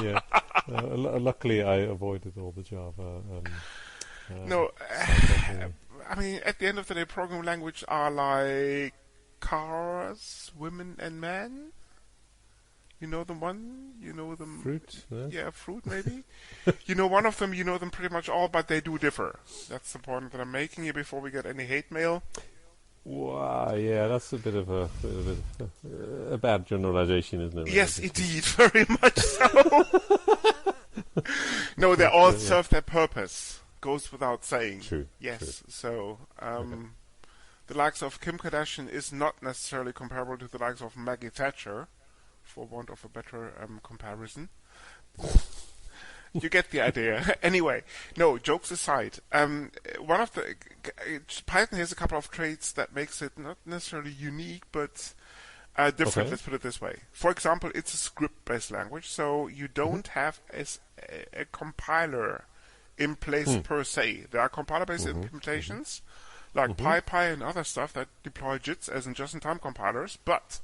Yeah. Luckily, I avoided all the Java. No, I mean, at the end of the day, programming languages are like cars, women, and men. You know them one? You know them... Fruit? Yeah, fruit, maybe. You know one of them, you know them pretty much all, but they do differ. That's the point that I'm making here before we get any hate mail. Wow, yeah, that's a bit of a bad generalization, isn't it? Yes, indeed, very much so. No, they all serve their purpose. Goes without saying. True. Yes, true. so the likes of Kim Kardashian is not necessarily comparable to the likes of Maggie Thatcher, for want of a better comparison. You get the idea. Anyway, no, jokes aside, one of the Python has a couple of traits that makes it not necessarily unique, but different. Okay. Let's put it this way. For example, it's a script-based language, so you don't have a compiler in place per se. There are compiler-based implementations like PyPy and other stuff that deploy JITs as in just-in-time compilers, but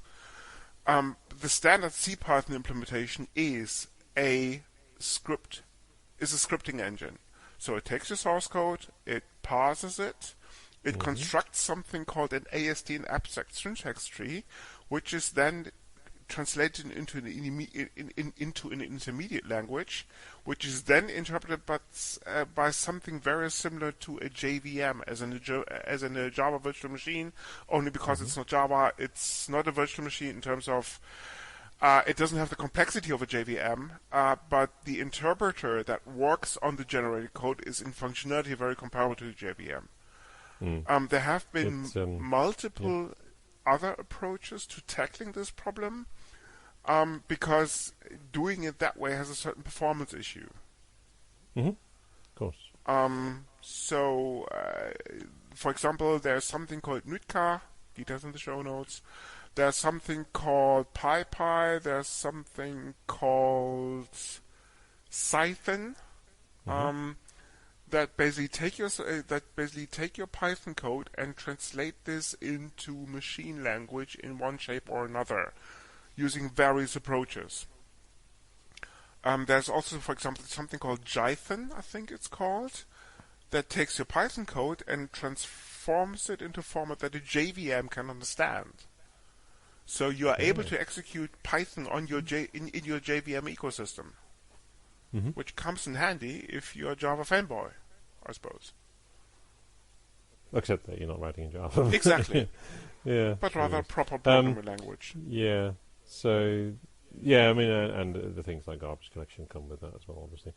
the standard CPython implementation is a scripting engine. So it takes your source code, it parses it, it constructs something called an AST, an abstract syntax tree, which is then translated into an intermediate language, which is then interpreted by something very similar to a JVM, as in a Java virtual machine, only because it's not Java, it's not a virtual machine in terms of it doesn't have the complexity of a JVM, but the interpreter that works on the generated code is in functionality very comparable to the JVM. There have been multiple other approaches to tackling this problem, because doing it that way has a certain performance issue. Of course. For example, there's something called Nutka, details in the show notes. There's something called PyPy. There's something called Cython. That basically take your Python code and translate this into machine language in one shape or another, using various approaches. There's also, for example, something called Jython, I think it's called, that takes your Python code and transforms it into a format that a JVM can understand. So you are able to execute Python on your in your JVM ecosystem, which comes in handy if you're a Java fanboy, I suppose. Except that you're not writing in Java. Exactly. Yeah. But rather a proper programming language. Yeah. So, yeah, I mean, and the things like garbage collection come with that as well, obviously.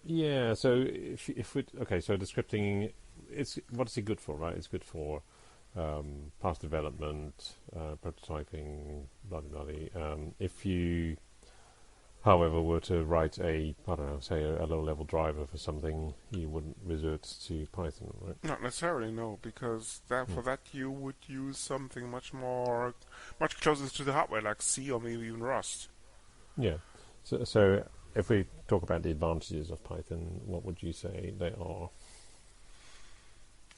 Yeah, so if we so the scripting, what is it good for, right? It's good for past development, prototyping, blah blah blah. If you, however, were to write a low-level driver for something, you wouldn't resort to Python, right? Not necessarily, no, because for that you would use something much closer to the hardware, like C or maybe even Rust. Yeah. So if we talk about the advantages of Python, what would you say they are?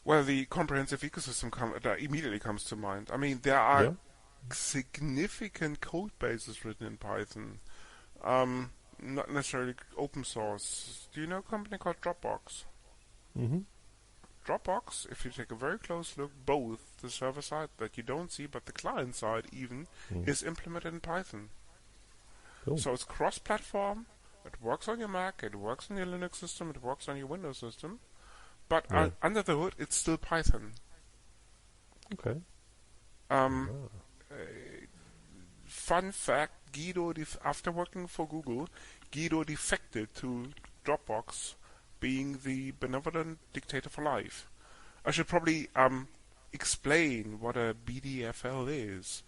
Well, the comprehensive ecosystem that immediately comes to mind. I mean, there are significant code bases written in Python. Not necessarily open source. Do you know a company called Dropbox? Mm-hmm. Dropbox, if you take a very close look, both the server side that you don't see, but the client side even, is implemented in Python. Cool. So it's cross-platform. It works on your Mac, it works on your Linux system, it works on your Windows system. But under the hood, it's still Python. Okay. Fun fact, Guido, after working for Google, Guido defected to Dropbox, being the benevolent dictator for life. I should probably explain what a BDFL is.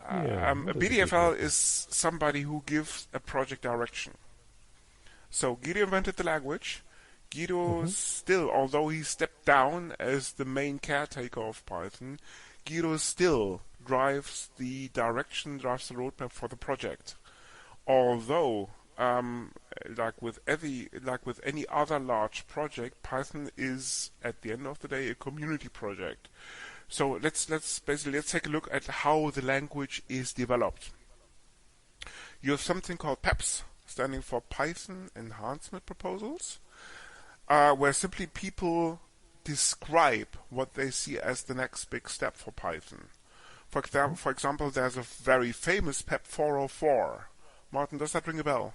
A BDFL is somebody who gives a project direction. So Guido invented the language. Guido still, although he stepped down as the main caretaker of Python, Guido still drives the direction, drives the roadmap for the project. Although, like with any other large project, Python is at the end of the day a community project. So let's take a look at how the language is developed. You have something called PEPs, standing for Python Enhancement Proposals, where simply people describe what they see as the next big step for Python. For example, there's a very famous PEP 404. Martin, does that ring a bell?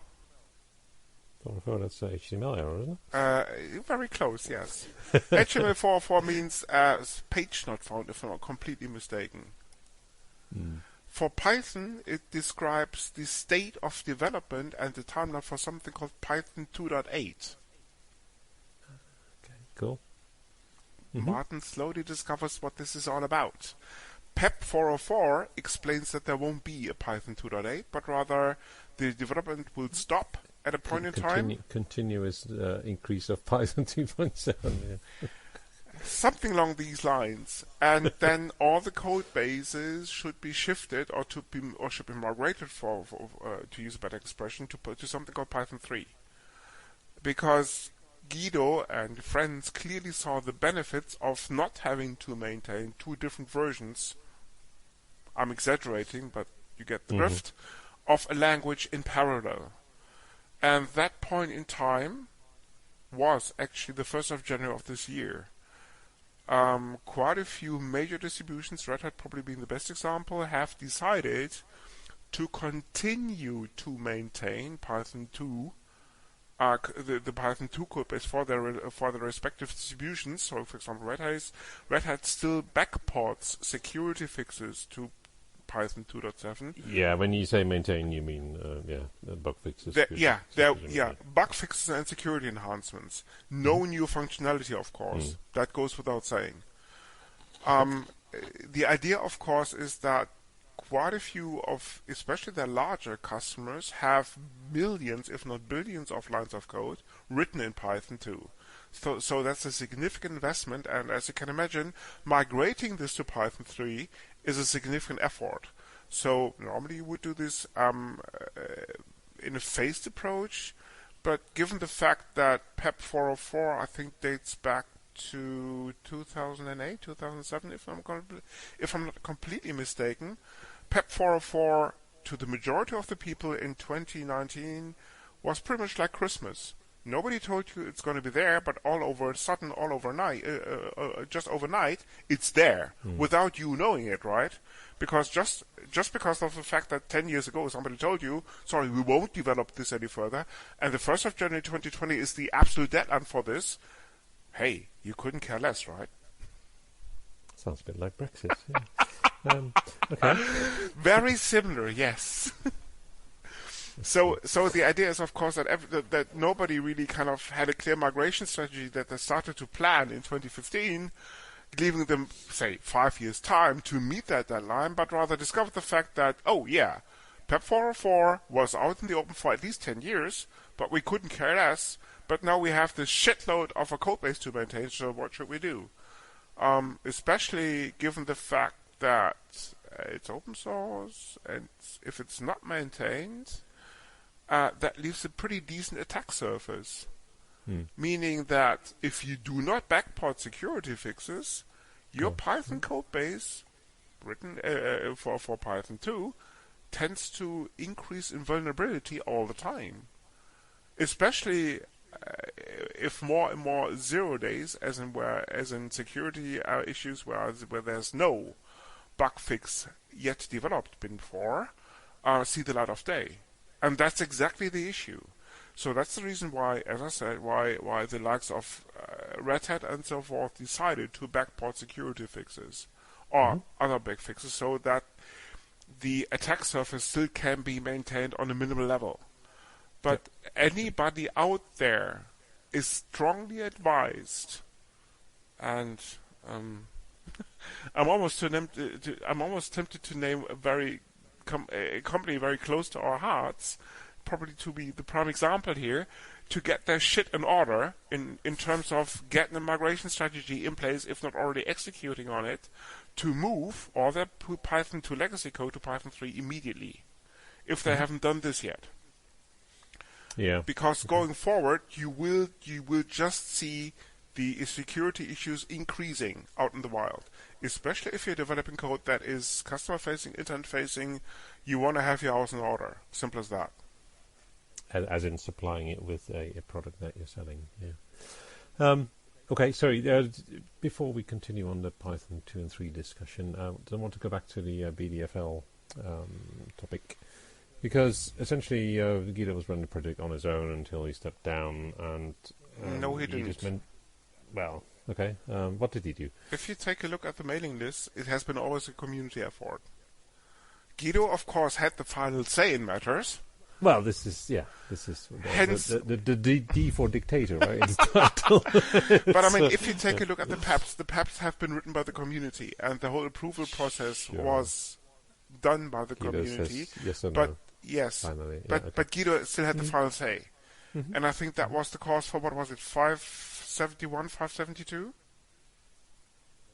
404, that's HTML error, isn't it? Very close, yes. HTML 404 means page not found, if I'm not completely mistaken. For Python, it describes the state of development and the timeline for something called Python 2.8. Okay, cool. Martin slowly discovers what this is all about. PEP 404 explains that there won't be a Python 2.8, but rather the development will stop at a point in time. Continuous increase of Python 2.7. Yeah. Something along these lines, and then all the code bases should be shifted or should be migrated to use a better expression to something called Python 3, because Guido and friends clearly saw the benefits of not having to maintain two different versions. I'm exaggerating, but you get the drift, of a language in parallel. And that point in time was actually the 1st of January of this year. Quite a few major distributions, Red Hat probably being the best example, have decided to continue to maintain Python 2, the Python 2 code base for their respective distributions. So, for example, Red Hat still backports security fixes to Python 2.7. Yeah, when you say maintain, you mean bug fixes. Bug fixes and security enhancements. No new functionality, of course. That goes without saying. The idea, of course, is that quite a few of, especially their larger customers, have millions, if not billions, of lines of code written in Python 2. So that's a significant investment, and as you can imagine, migrating this to Python 3 is a significant effort. So normally you would do this in a phased approach, but given the fact that PEP 404 I think dates back to 2008, 2007, if I'm not completely mistaken, PEP 404 to the majority of the people in 2019 was pretty much like Christmas. Nobody told you it's going to be there, but all over a sudden, all overnight, just overnight, it's there without you knowing it, right? Because just because of the fact that 10 years ago somebody told you, sorry, we won't develop this any further, and the 1st of January 2020 is the absolute deadline for this, hey, you couldn't care less, right? Sounds a bit like Brexit. Yeah. Okay. Very similar, yes. So the idea is, of course, that nobody really kind of had a clear migration strategy that they started to plan in 2015, leaving them, say, 5 years' time to meet that deadline, but rather discovered the fact that, oh yeah, PEP 404 was out in the open for at least 10 years, but we couldn't care less, but now we have this shitload of a code base to maintain, so what should we do? Especially given the fact that it's open source, and if it's not maintained, that leaves a pretty decent attack surface. Meaning that if you do not backport security fixes, your Python code base, written for Python 2, tends to increase in vulnerability all the time. Especially if more and more 0 days, as in security issues where there's no bug fix yet developed before, see the light of day. And that's exactly the issue. So that's the reason why, as I said, why the likes of Red Hat and so forth decided to backport security fixes or other bug fixes so that the attack surface still can be maintained on a minimal level. But anybody out there is strongly advised, and I'm almost tempted to name a company very close to our hearts, probably to be the prime example here, to get their shit in order in terms of getting a migration strategy in place, if not already executing on it, to move all their Python 2 legacy code to Python 3 immediately, if they haven't done this yet. Yeah. Because going forward, you will just see the security issues increasing out in the wild. Especially if you're developing code that is customer-facing, internet-facing, you want to have your house in order. Simple as that. As in supplying it with a product that you're selling. Yeah. Okay, sorry. Before we continue on the Python 2 and 3 discussion, I want to go back to the BDFL topic. Because essentially, Guido was running the project on his own until he stepped down, and no, he didn't. Well, okay. What did he do? If you take a look at the mailing list, it has been always a community effort. Guido, of course, had the final say in matters. Well, this is the D for dictator, right? It's title. But I mean, if you take a look at the PEPs have been written by the community, and the whole approval process was done by the Guido community. Says yes or but no. Yes, Finally. but Guido still had the final say, and I think that was the cause for, what was it, 571, 572?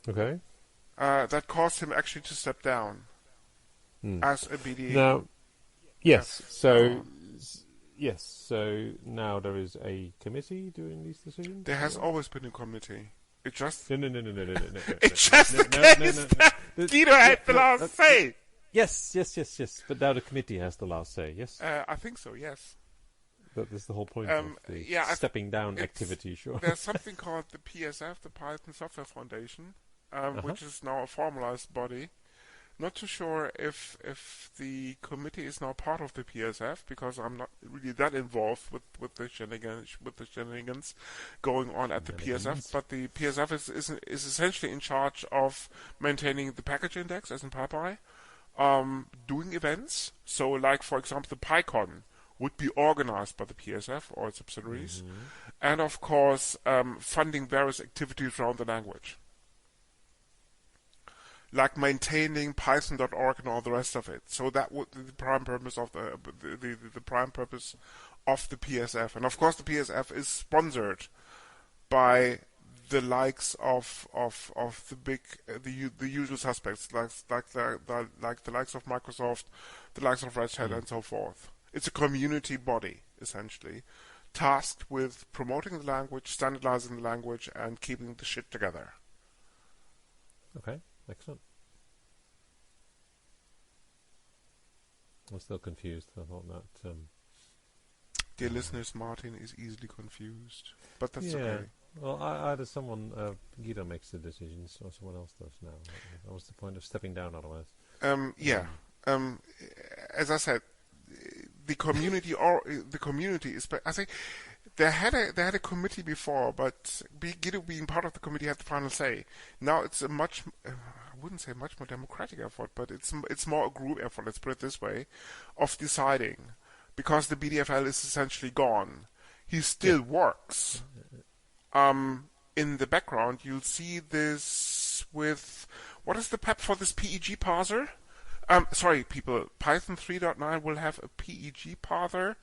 Okay. That caused him actually to step down as a BD. Now, yes. So now there is a committee doing these decisions. There has always been a committee. It just no. It's just the case that Guido had the last say. Yes. But now the committee has the last say. Yes. I think so. Yes. That is the whole point of the stepping down activity. Sure. There's something called the PSF, the Python Software Foundation, which is now a formalized body. Not too sure if the committee is now part of the PSF, because I'm not really that involved with the shenanigans going on at the PSF. But the PSF is essentially in charge of maintaining the package index, as in PyPy, doing events. So, like for example, the PyCon would be organized by the PSF or its subsidiaries, and of course funding various activities around the language, like maintaining Python.org and all the rest of it. So that would be the prime purpose of the prime purpose of the PSF. And of course, the PSF is sponsored by the likes of the usual suspects, like the likes of Microsoft, the likes of Red Hat, and so forth. It's a community body, essentially, tasked with promoting the language, standardizing the language, and keeping the shit together. Okay, excellent. I'm still confused about that. Dear listeners, Martin is easily confused, but that's Yeah. okay. Well, either someone, Guido makes the decisions, or someone else does now. What's the point of stepping down otherwise? Yeah. As I said, the community is. I think they had a committee before, but Guido being part of the committee had the final say. Now it's a much, I wouldn't say much more democratic effort, but it's more a group effort. Let's put it this way, of deciding, because the BDFL is essentially gone. He still works. In the background, you'll see this with, what is the PEP for this PEG parser? Sorry, people. Python 3.9 will have a PEG parser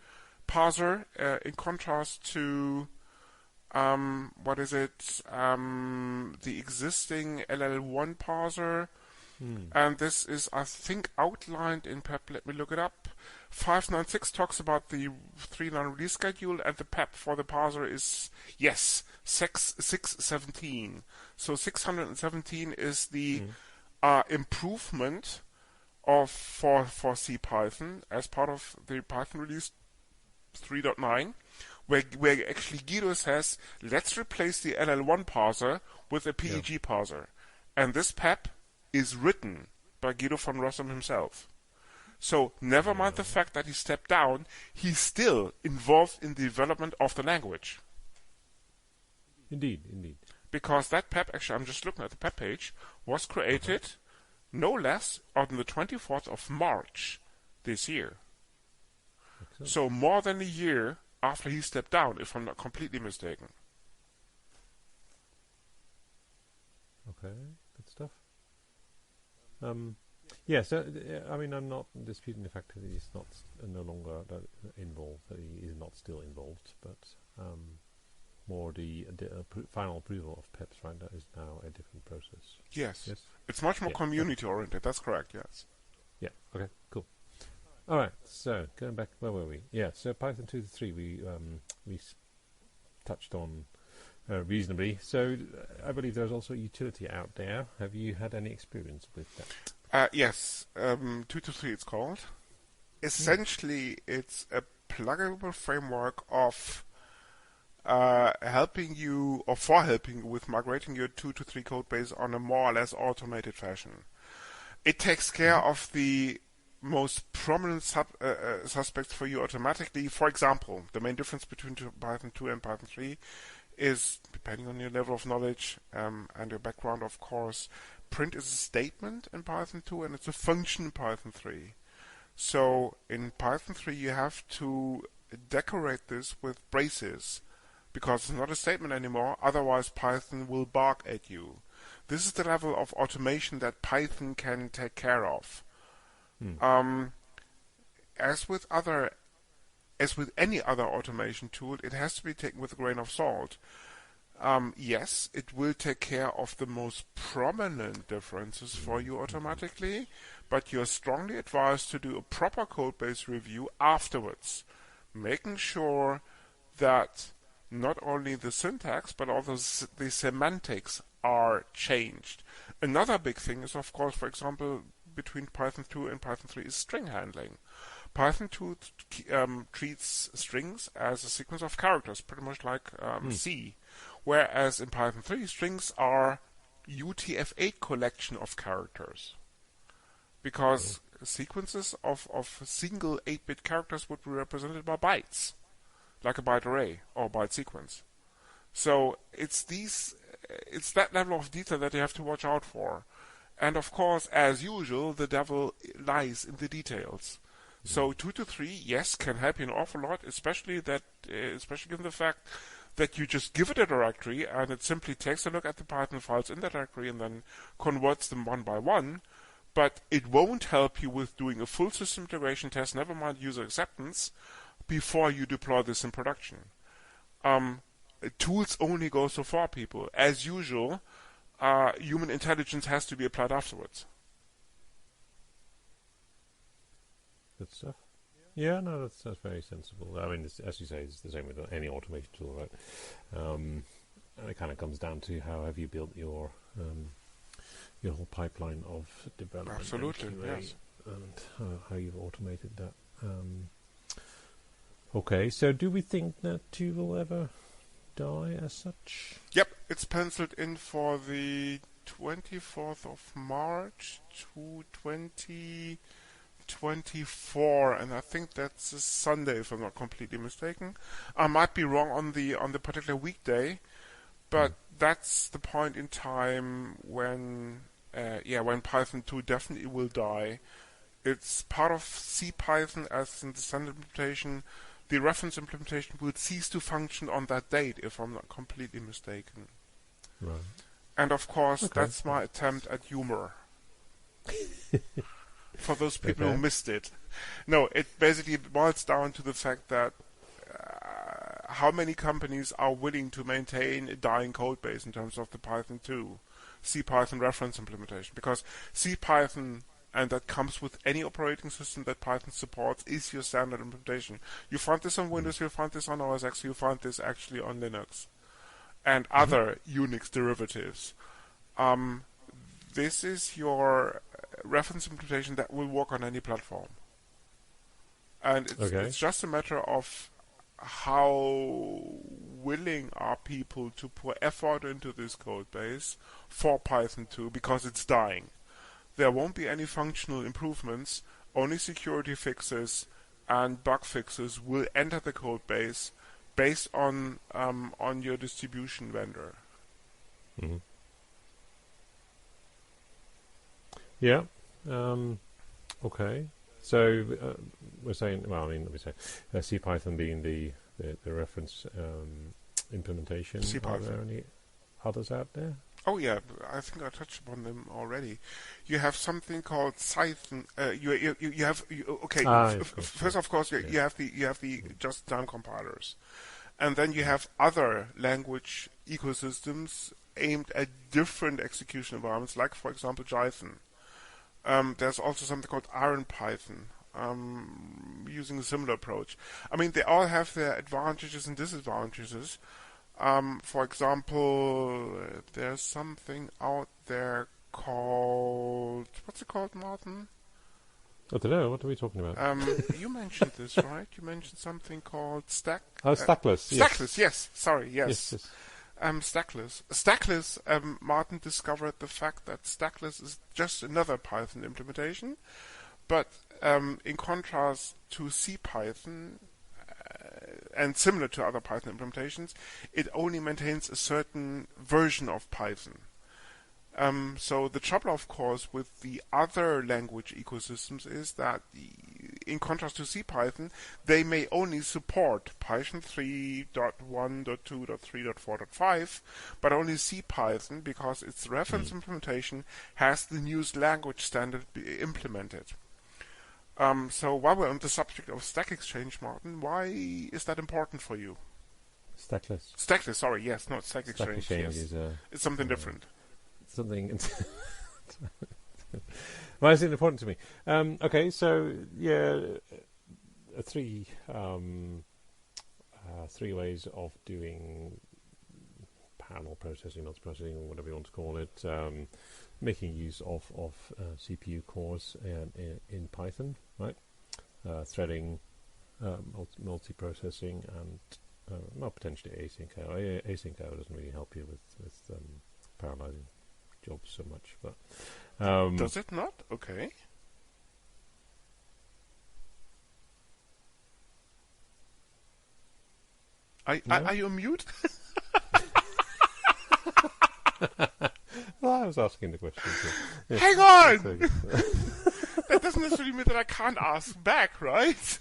in contrast to what is it? The existing LL1 parser. And this is, I think, outlined in PEP. Let me look it up. 596 talks about the 3.9 release schedule, and the PEP for the parser is, yes, 617. So 617 is the improvement for CPython as part of the Python release 3.9, where actually Guido says, let's replace the LL1 parser with a PEG parser. And this PEP is written by Guido von Rossum himself. So never mind the fact that he stepped down, he's still involved in the development of the language. Indeed. Because that PEP, actually I'm just looking at the PEP page, was created no less on the 24th of March this year. Excellent. So more than a year after he stepped down, if I'm not completely mistaken. Okay, good stuff. Yeah, so I mean, I'm not disputing the fact that he's not no longer involved, that he is not still involved, but more the final approval of PEPs, right? That is now a different process. Yes. It's much more community oriented. That's correct. Yes. Yeah. Okay. Cool. All right. So going back, where were we? Yeah. So Python 2.3, we touched on reasonably. So I believe there's also a utility out there. Have you had any experience with that? Yes. 2.3 it's called. Essentially, it's a pluggable framework of helping you with migrating your 2.3 code base on a more or less automated fashion. It takes care of the most prominent suspects for you automatically. For example, the main difference between Python 2 and Python 3 is, depending on your level of knowledge and your background, of course, print is a statement in Python 2 and it's a function in Python 3. So in Python 3 you have to decorate this with braces, because it's not a statement anymore, otherwise Python will bark at you. This is the level of automation that Python can take care of. As with any other automation tool, it has to be taken with a grain of salt. Yes, it will take care of the most prominent differences for you automatically, but you're strongly advised to do a proper code-based review afterwards, making sure that not only the syntax, but also the semantics are changed. Another big thing is, of course, for example, between Python 2 and Python 3 is string handling. Python 2 treats strings as a sequence of characters, pretty much like C, whereas in Python 3, strings are UTF-8 collection of characters. Because sequences of single 8-bit characters would be represented by bytes, like a byte array or byte sequence. So it's that level of detail that you have to watch out for. And of course, as usual, the devil lies in the details. So 2.3, yes, can help you an awful lot, especially given the fact that you just give it a directory and it simply takes a look at the Python files in the directory and then converts them one by one. But it won't help you with doing a full system integration test, never mind user acceptance, before you deploy this in production. Tools only go so far, people. As usual, human intelligence has to be applied afterwards. Good stuff. Yeah, no, that's very sensible. I mean, as you say, it's the same with any automation tool, right? And it kind of comes down to how have you built your whole pipeline of development. Absolutely, and QA, yes. and how you've automated that. Okay, so do we think that 2 will ever die as such? Yep, it's penciled in for the 24th of March to 2024, and I think that's a Sunday, if I'm not completely mistaken. I might be wrong on the particular weekday, but that's the point in time when Python 2 definitely will die. It's part of CPython as in the standard implementation. The reference implementation will cease to function on that date, if I'm not completely mistaken. Right. And of course, that's my attempt at humor. For those people who missed it. No, it basically boils down to the fact that how many companies are willing to maintain a dying code base in terms of the Python 2 CPython reference implementation. Because CPython, and that comes with any operating system that Python supports, is your standard implementation. You find this on Windows, you'll find this on OS X, you'll find this actually on Linux and other Unix derivatives. This is your reference implementation that will work on any platform. And it's just a matter of how willing are people to put effort into this code base for Python 2, because it's dying. There won't be any functional improvements, only security fixes and bug fixes will enter the code base based on your distribution vendor. Mm-hmm. Yeah. Okay. So we're saying, well, I mean, let me say, CPython being the reference implementation. CPython. Are there any others out there? Oh yeah, I think I touched upon them already. You have something called Python. First, of course, you have the just-in-time compilers, and then you have other language ecosystems aimed at different execution environments, like for example Jython. There's also something called IronPython, using a similar approach. I mean, they all have their advantages and disadvantages. For example, there's something out there called... What's it called, Martin? I don't know. What are we talking about? You mentioned this, right? You mentioned something called Stackless. Stackless, yes. Sorry, yes. Yes. Stackless, Martin discovered the fact that Stackless is just another Python implementation, but in contrast to CPython, and similar to other Python implementations, it only maintains a certain version of Python. So the trouble, of course, with the other language ecosystems is that, in contrast to CPython, they may only support Python 3.1.2.3.4.5, but only CPython, because its reference implementation has the newest language standard implemented. So while we're on the subject of Stack Exchange, Martin, why is that important for you? Stackless, sorry, yes, not Stack Exchange. Yes. Is it's something different. Something. Why is it important to me? Okay, so yeah, three ways of doing parallel processing, multiprocessing, or whatever you want to call it. Making use of CPU cores in Python, right? Threading, multiprocessing, and potentially async-IO. Async-IO doesn't really help you with parallelizing jobs so much, but does it not? Okay. Are you on mute? Well, I was asking the question. Yeah. Hang on! That doesn't necessarily mean that I can't ask back, right?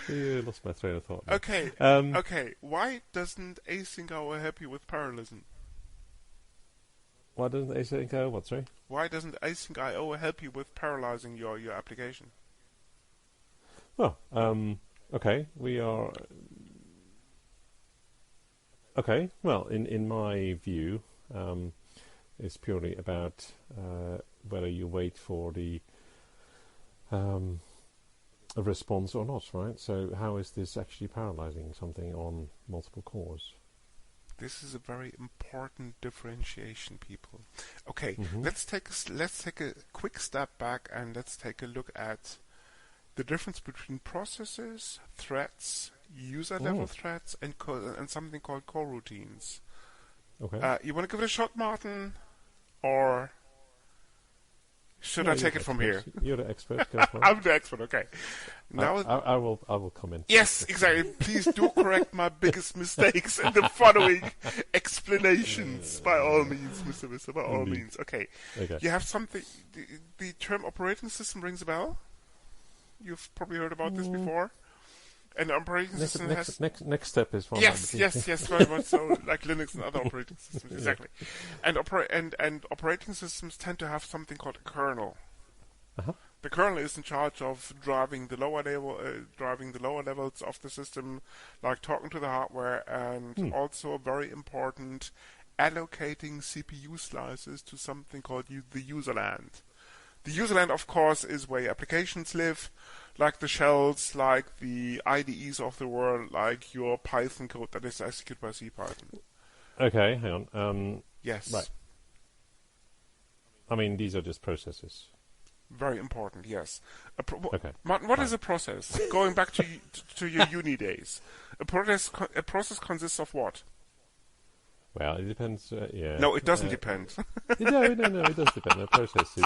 You lost my train of thought. Now. Okay. Okay. Why doesn't async-IO help you with parallelism? Why doesn't async-IO what, sorry? Why doesn't async-IO help you with parallelizing your application? Well, okay, we are... Okay, well, in my view, it's purely about whether you wait for the a response or not, right? So how is this actually parallelizing something on multiple cores? This is a very important differentiation, people. Okay, let's take a quick step back and let's take a look at the difference between processes, threads, user-level threads, and something called coroutines. Okay. You want to give it a shot, Martin? Or should I take it from here? You're the expert. Go for it. I'm the expert, okay. Now I will comment. Yes, exactly. Please do correct my biggest mistakes in the following explanations, by all means, Mr. Visser, by all means. Okay. You have something... The term operating system rings a bell? You've probably heard about this before. And operating system has... Next step is one. Yes, very much so, like Linux and other operating systems, exactly. And operating systems tend to have something called a kernel. Uh-huh. The kernel is in charge of driving the lower levels of the system, like talking to the hardware, and also very important, allocating CPU slices to something called the userland. The userland, of course, is where applications live, like the shells, like the IDEs of the world, like your Python code that is executed by CPython. Okay, hang on. Yes. Right. I mean, these are just processes. Very important, yes. Okay. Martin, what is a process? Going back to your uni days, a process consists of what? Well, it depends. Yeah. No, it doesn't depend. No, it does depend. A process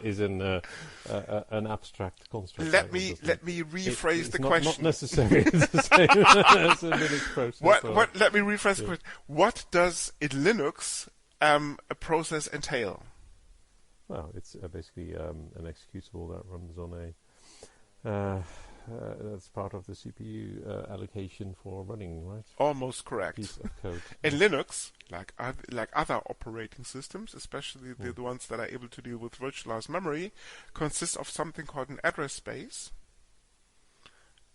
is an abstract construct. Let me rephrase the question. Not necessarily the same as a Linux process. Let me rephrase the question. What does in Linux a process entail? Well, it's basically an executable that runs on that's part of the CPU allocation for running, right? Almost correct. Piece of code. In Linux, like other operating systems, especially the ones that are able to deal with virtualized memory, consists of something called an address space,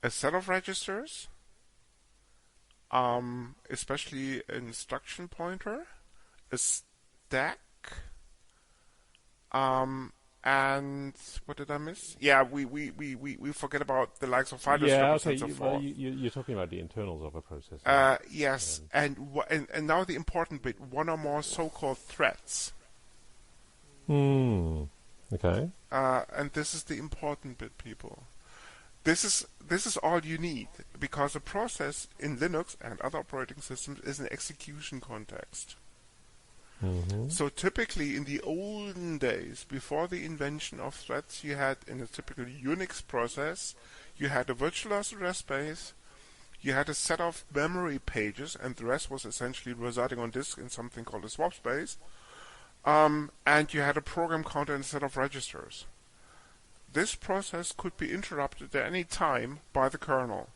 a set of registers, especially an instruction pointer, a stack, and what did I miss? Yeah, we forget about the likes of file descriptors and so forth. You're talking about the internals of a process. Yes, and now the important bit: one or more so-called threads. Okay. And this is the important bit, people. This is all you need, because a process in Linux and other operating systems is an execution context. So typically in the olden days, before the invention of threads, you had in a typical Unix process, you had a virtualized address space, you had a set of memory pages, and the rest was essentially residing on disk in something called a swap space, and you had a program counter and a set of registers. This process could be interrupted at any time by the kernel.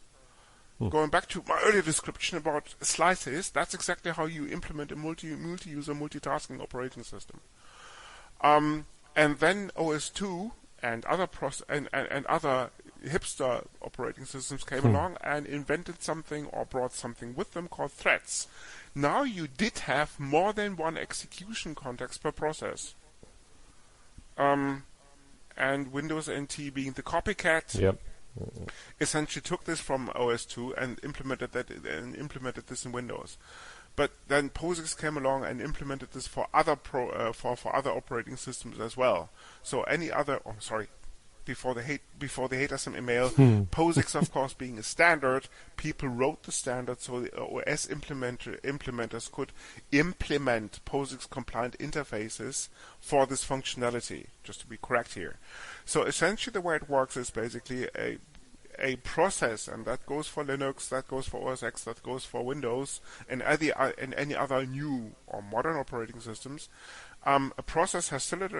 Going back to my earlier description about slices, that's exactly how you implement a multi-user, multitasking operating system. And then OS2 and other other hipster operating systems came along and invented something or brought something with them called threads. Now you did have more than one execution context per process. And Windows NT being the copycat. Yep. Essentially took this from OS2 and implemented this in Windows. But then POSIX came along and implemented this for other for other operating systems as well. So any other, before they hate us some email, POSIX of course being a standard, people wrote the standard so the OS implementers could implement POSIX compliant interfaces for this functionality. Just to be correct here. So essentially the way it works is basically a process, and that goes for Linux, that goes for OS X, that goes for Windows, and any other new or modern operating systems. A process has still a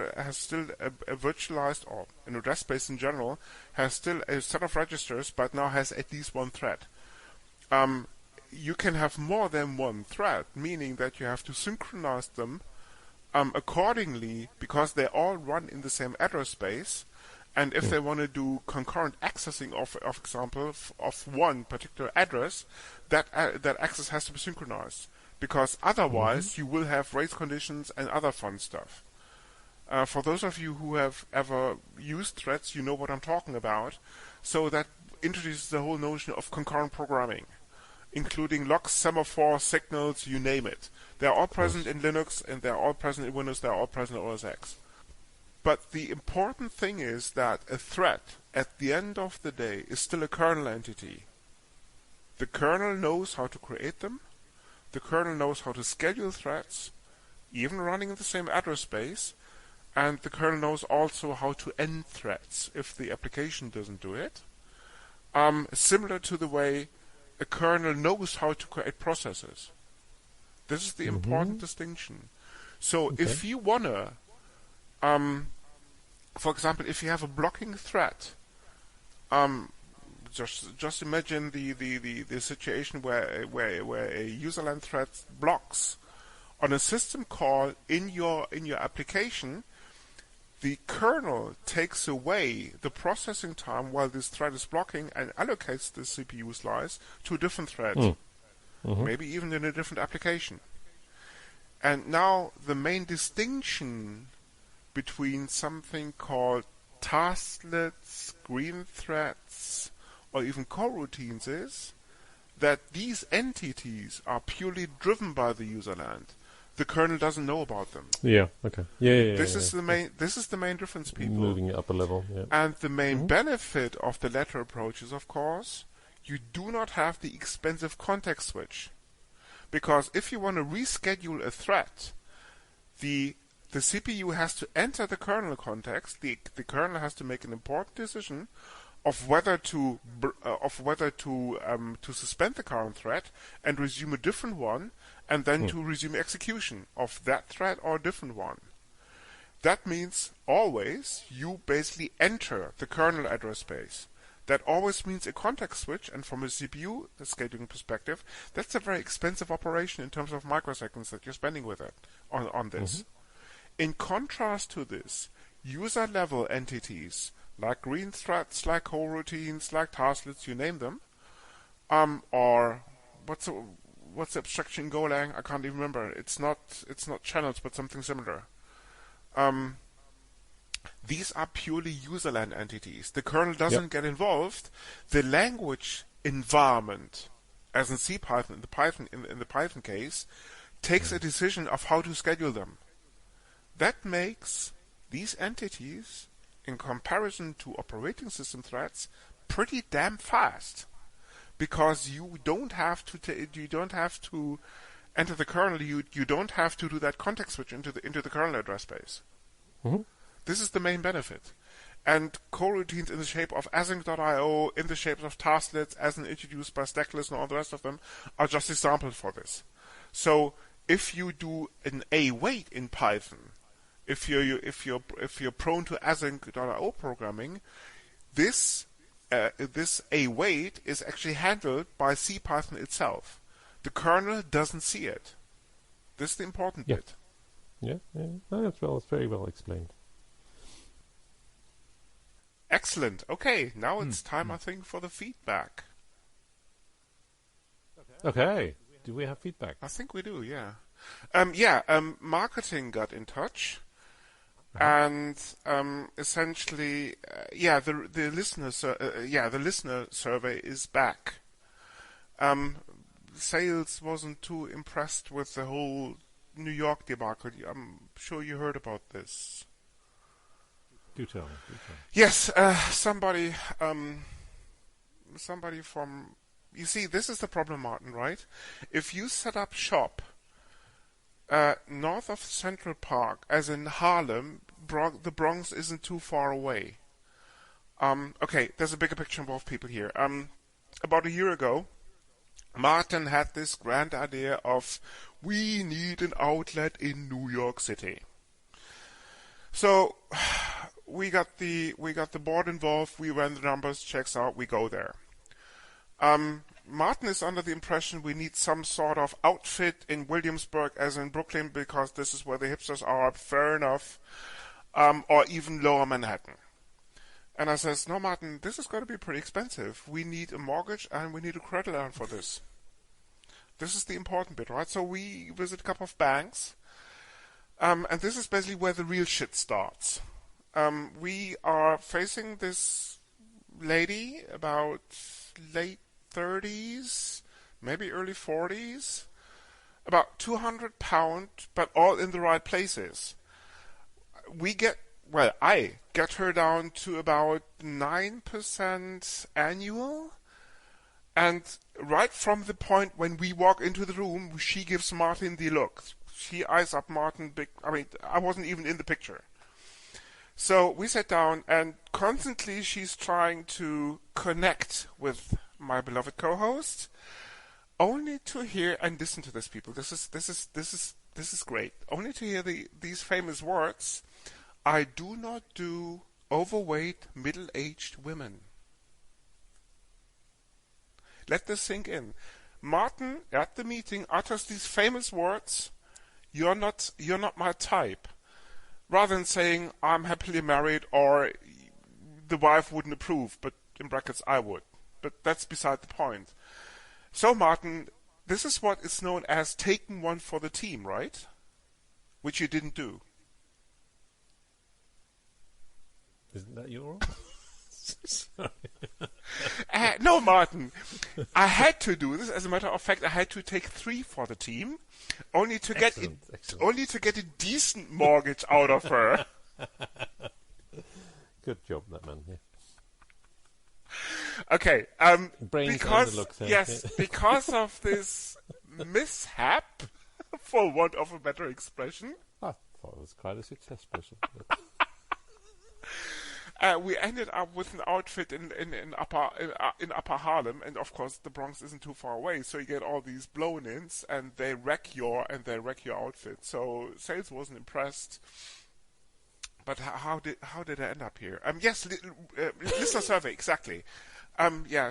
virtualized, or an address space in general, has still a set of registers, but now has at least one thread. You can have more than one thread, meaning that you have to synchronize them accordingly, because they all run in the same address space. And if they want to do concurrent accessing of example, of one particular address, that access has to be synchronized. Because otherwise you will have race conditions and other fun stuff. For those of you who have ever used threads, you know what I'm talking about. So that introduces the whole notion of concurrent programming, including locks, semaphore, signals, you name it. They're all present in Linux, and they're all present in Windows, they're all present in OS X. But the important thing is that a thread, at the end of the day, is still a kernel entity. The kernel knows how to create them. The kernel knows how to schedule threads, even running in the same address space. And the kernel knows also how to end threads if the application doesn't do it. Similar to the way a kernel knows how to create processes. This is the important distinction. So if you wanna, for example, if you have a blocking thread, just imagine the situation where a userland thread blocks on a system call in your application. The kernel takes away the processing time while this thread is blocking and allocates the CPU slice to a different thread, maybe even in a different application. And now the main distinction between something called tasklets, green threads, or even coroutines is that these entities are purely driven by the userland. The kernel doesn't know about them. Yeah. Okay. Yeah. This is the main. This is the main difference, people. Moving it up a level. Yeah. And the main benefit of the latter approach is, of course, you do not have the expensive context switch, because if you want to reschedule a thread, the CPU has to enter the kernel context. The kernel has to make an important decision of whether to suspend the current thread and resume a different one, and then to resume execution of that thread or a different one. That means always you basically enter the kernel address space. That always means a context switch, and from a CPU scheduling perspective, that's a very expensive operation in terms of microseconds that you're spending with it on this. In contrast to this, user-level entities like green threads, like coroutines, like tasklets, you name them, or what's the abstraction in Golang? I can't even remember. It's not channels, but something similar. These are purely userland entities. The kernel doesn't get involved. The language environment, as in CPython, in the Python case, takes a decision of how to schedule them. That makes these entities, in comparison to operating system threads, pretty damn fast, because you don't have to enter the kernel. You don't have to do that context switch into the kernel address space. This is the main benefit. And coroutines in the shape of async.io, in the shape of tasklets, as introduced by Stackless and all the rest of them, are just examples for this. So if you do an await in Python, if you're prone to async.io programming, this await is actually handled by CPython itself. The kernel doesn't see it. This is the important bit. Yeah. No, it's very well explained. Excellent. Okay, now it's time, I think, for the feedback. Okay. Do we have feedback? I think we do, yeah. Marketing got in touch. And essentially, the listener survey is back. Sales wasn't too impressed with the whole New York debacle. I'm sure you heard about this. Do tell. Yes, somebody from. You see, this is the problem, Martin. Right? If you set up shop north of Central Park, as in Harlem, the Bronx isn't too far away. Okay, there's a bigger picture involved, people here. About a year ago, Martin had this grand idea of, we need an outlet in New York City. So we got the board involved. We ran the numbers, checks out. We go there. Martin is under the impression we need some sort of outfit in Williamsburg, as in Brooklyn, because this is where the hipsters are. Fair enough. Or even Lower Manhattan. And I says, no, Martin, this is going to be pretty expensive. We need a mortgage and we need a credit line for this. This is the important bit, right? So we visit a couple of banks. And this is basically where the real shit starts. We are facing this lady about late 30s, maybe early 40s, about £200, but all in the right places. We get well, I get her down to about 9% annual. And right from the point when we walk into the room, she gives Martin the look. She eyes up Martin big. I mean, I wasn't even in the picture. So we sat down, and constantly she's trying to connect with my beloved co-host, only to hear and listen to this, people. This is great. Only to hear these famous words. I do not do overweight middle-aged women. Let this sink in. Martin at the meeting utters these famous words. You're not my type. Rather than saying I'm happily married or the wife wouldn't approve, but in brackets I would. But that's beside the point. So Martin, this is what is known as taking one for the team, right? Which you didn't do. Isn't that your? Sorry. No, Martin. I had to do this. As a matter of fact, I had to take 3 for the team, only to get a decent mortgage out of her. Good job, that man. Yeah. Okay. Brains and the looks, because of this mishap, for want of a better expression, I thought it was quite a success, person. We ended up with an outfit in Upper Harlem, and of course the Bronx isn't too far away, so you get all these blown-ins, and they wreck your outfit. So sales wasn't impressed. But how did I end up here? Yes, listener survey, exactly.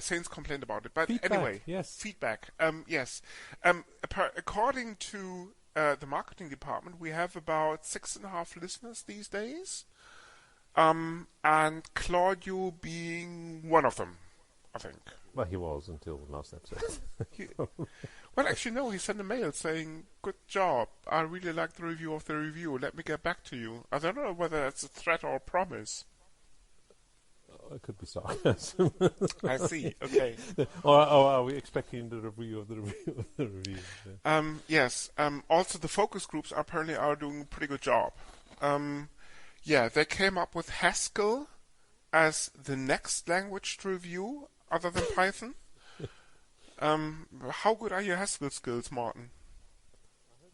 Saints complained about it, but feedback, anyway, yes. Feedback. Yes. According to the marketing department, we have about 6.5 listeners these days. And Claudio being one of them, I think. Well, he was until the last episode. Well, actually, no, he sent a mail saying, good job, I really like the review of the review, let me get back to you. I don't know whether that's a threat or a promise. It could be sarcasm. I see, okay. Or are we expecting the review of the review of the review? Yeah. Yes, also the focus groups apparently are doing a pretty good job. They came up with Haskell as the next language to review, other than Python. How good are your Haskell skills, Martin?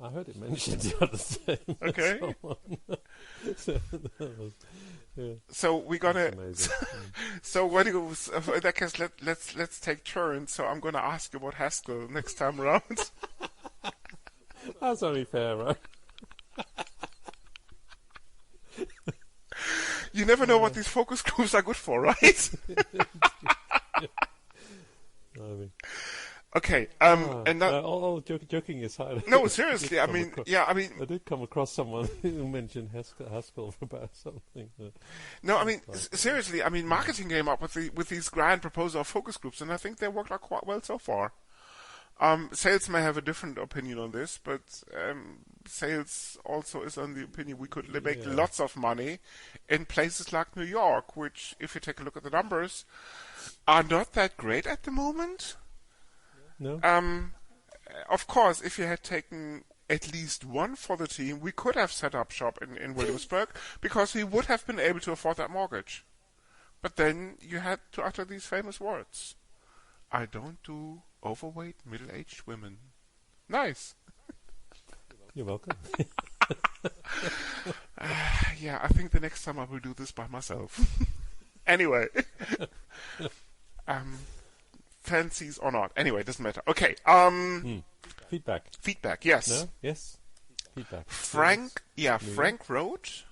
I heard it mentioned the other day. Okay. So we're gonna. So what do you, in that case, let's take turns. So I'm gonna ask you about Haskell next time around. That's only fair, right? You never know what these focus groups are good for, right? Okay. And now, all joking aside. No, seriously. I did come across someone who mentioned Haskell about something. No, seriously. Marketing came up with these grand proposal of focus groups, and I think they worked out quite well so far. Sales may have a different opinion on this, but sales also is on the opinion we could make lots of money in places like New York, which, if you take a look at the numbers, are not that great at the moment. No. Of course, if you had taken at least one for the team, we could have set up shop in Williamsburg, because we would have been able to afford that mortgage. But then you had to utter these famous words. I don't do overweight middle-aged women. Nice. You're welcome. I think the next time I will do this by myself. Anyway. Fancies or not. Anyway, doesn't matter. Okay. Feedback. Feedback, yes. No? Yes? Feedback. Frank wrote.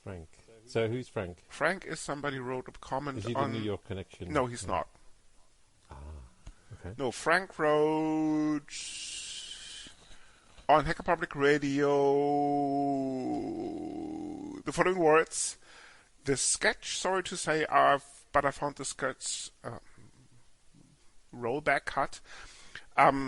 Frank. So who's Frank? Frank is somebody who wrote a comment on... Is he the New York connection? No, he's not. Okay. No, Frank wrote on Hacker Public Radio the following words. The sketch, sorry to say, but I found the sketch rollback cut.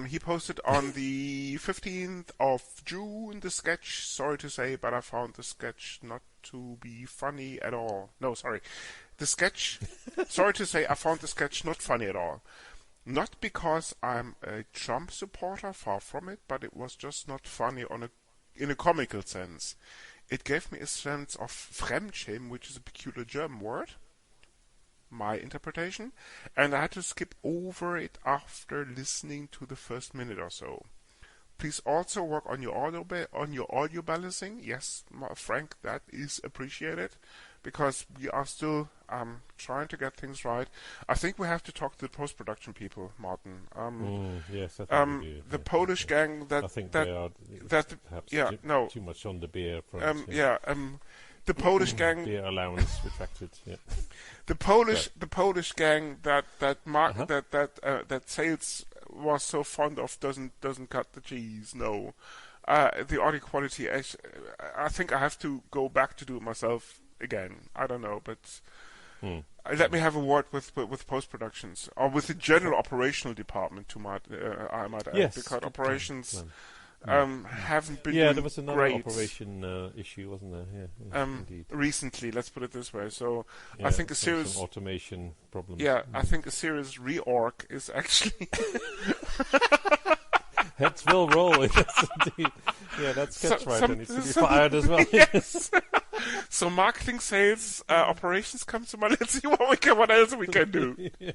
He posted on the 15th of June the sketch, sorry to say, but I found the sketch not to be funny at all. No, sorry. The sketch, sorry to say, I found the sketch not funny at all. Not because I'm a Trump supporter, far from it, but it was just not funny in a comical sense. it gave me a sense of Fremdschämen, which is a peculiar German word, my interpretation, and I had to skip over it after listening to the first minute or so. Please also work on your audio balancing. Yes, Frank, that is appreciated, because we are still trying to get things right. I think we have to talk to the post-production people, Martin. Yes, I think we do. The Polish gang I think they are perhaps too much on the beer front. The Polish gang. Beer allowance retracted. Yeah. The Polish gang that Sales was so fond of doesn't cut the cheese. No, the audio quality. I think I have to go back to do it myself again. I don't know, but let me have a word with post productions or with the general operational department. I might add, yes, because operations haven't been doing there was another great. Operation issue, wasn't there? Yeah, indeed. Recently, let's put it this way. So yeah, I think a serious some automation problems. Yeah, I think a serious reorg is actually. Heads will roll. Yes, indeed. Yeah, that's catchwriter needs to be fired as well. Yes. So marketing, sales, operations comes to mind. Let's see what else we can do. Yeah.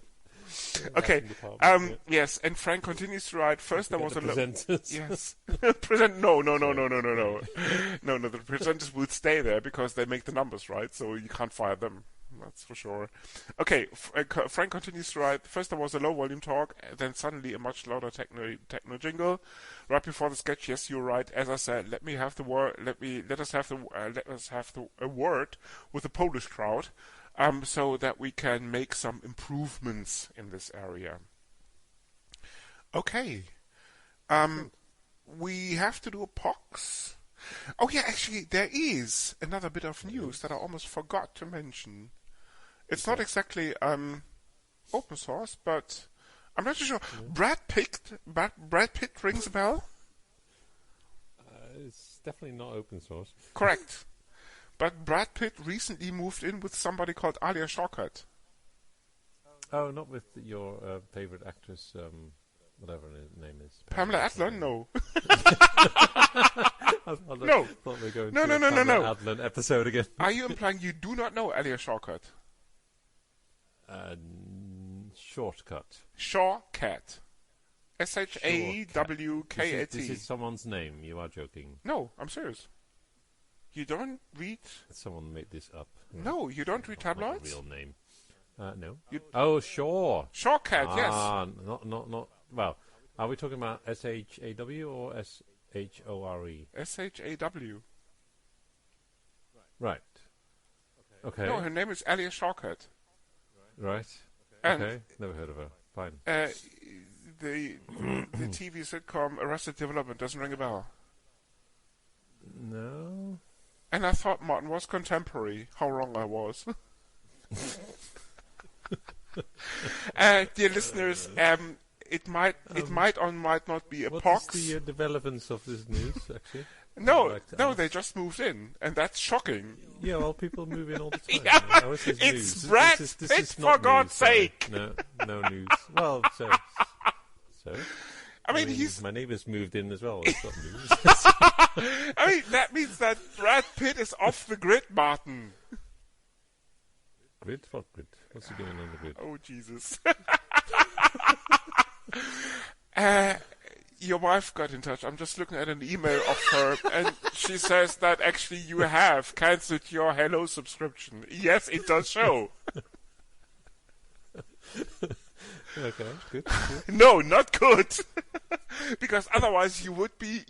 Okay. Yes, and Frank continues to write. First, there was a presenters. Yes. No. No. The presenters will stay there because they make the numbers, right? So you can't fire them. That's for sure. Okay, Frank continues to write. First there was a low volume talk, then suddenly a much louder techno jingle. Right before the sketch, yes, you're right. As I said, let us have a word with the Polish crowd, so that we can make some improvements in this area. Okay, we have to do a POX. Oh yeah, actually there is another bit of news that I almost forgot to mention. It's not exactly open source, but I'm not too sure. Brad Pitt rings a bell? It's definitely not open source. Correct. But Brad Pitt recently moved in with somebody called Alia Shawkat. Oh, not with your favorite actress, whatever her name is. Pamela Adlon? No. No. Thought we were going to Pamela Adlon episode again. Are you implying you do not know Alia Shawkat? Shortcut. Shawkat. Shawkat. This is someone's name. You are joking. No, I'm serious. You don't read... Someone made this up. No, you don't read tabloids? Real name. No. Shaw. Shawkat, yes. Not... Well, are we talking about S-H-A-W or S-H-O-R-E? S-H-A-W. Right. Okay. No, her name is Alia Shawkat. Right. And okay. Never heard of her. Fine. The TV sitcom Arrested Development doesn't ring a bell. No. And I thought Martin was contemporary. How wrong I was. Dear listeners, it might or might not be a pox. What is the development of this news, actually? No, they just moved in, and that's shocking. Yeah, well, people move in all the time. Yeah, it's Brad Pitt, for God's sake! No news. Well, so. I mean, my neighbour's moved in as well. It's not news. I mean, that means that Brad Pitt is off the grid, Martin. Grid? What grid? What's he doing on the grid? Oh, Jesus. Your wife got in touch. I'm just looking at an email of her, and she says that actually you have cancelled your Hello subscription. Yes, it does show. Okay, good. No, not good. Because otherwise you would be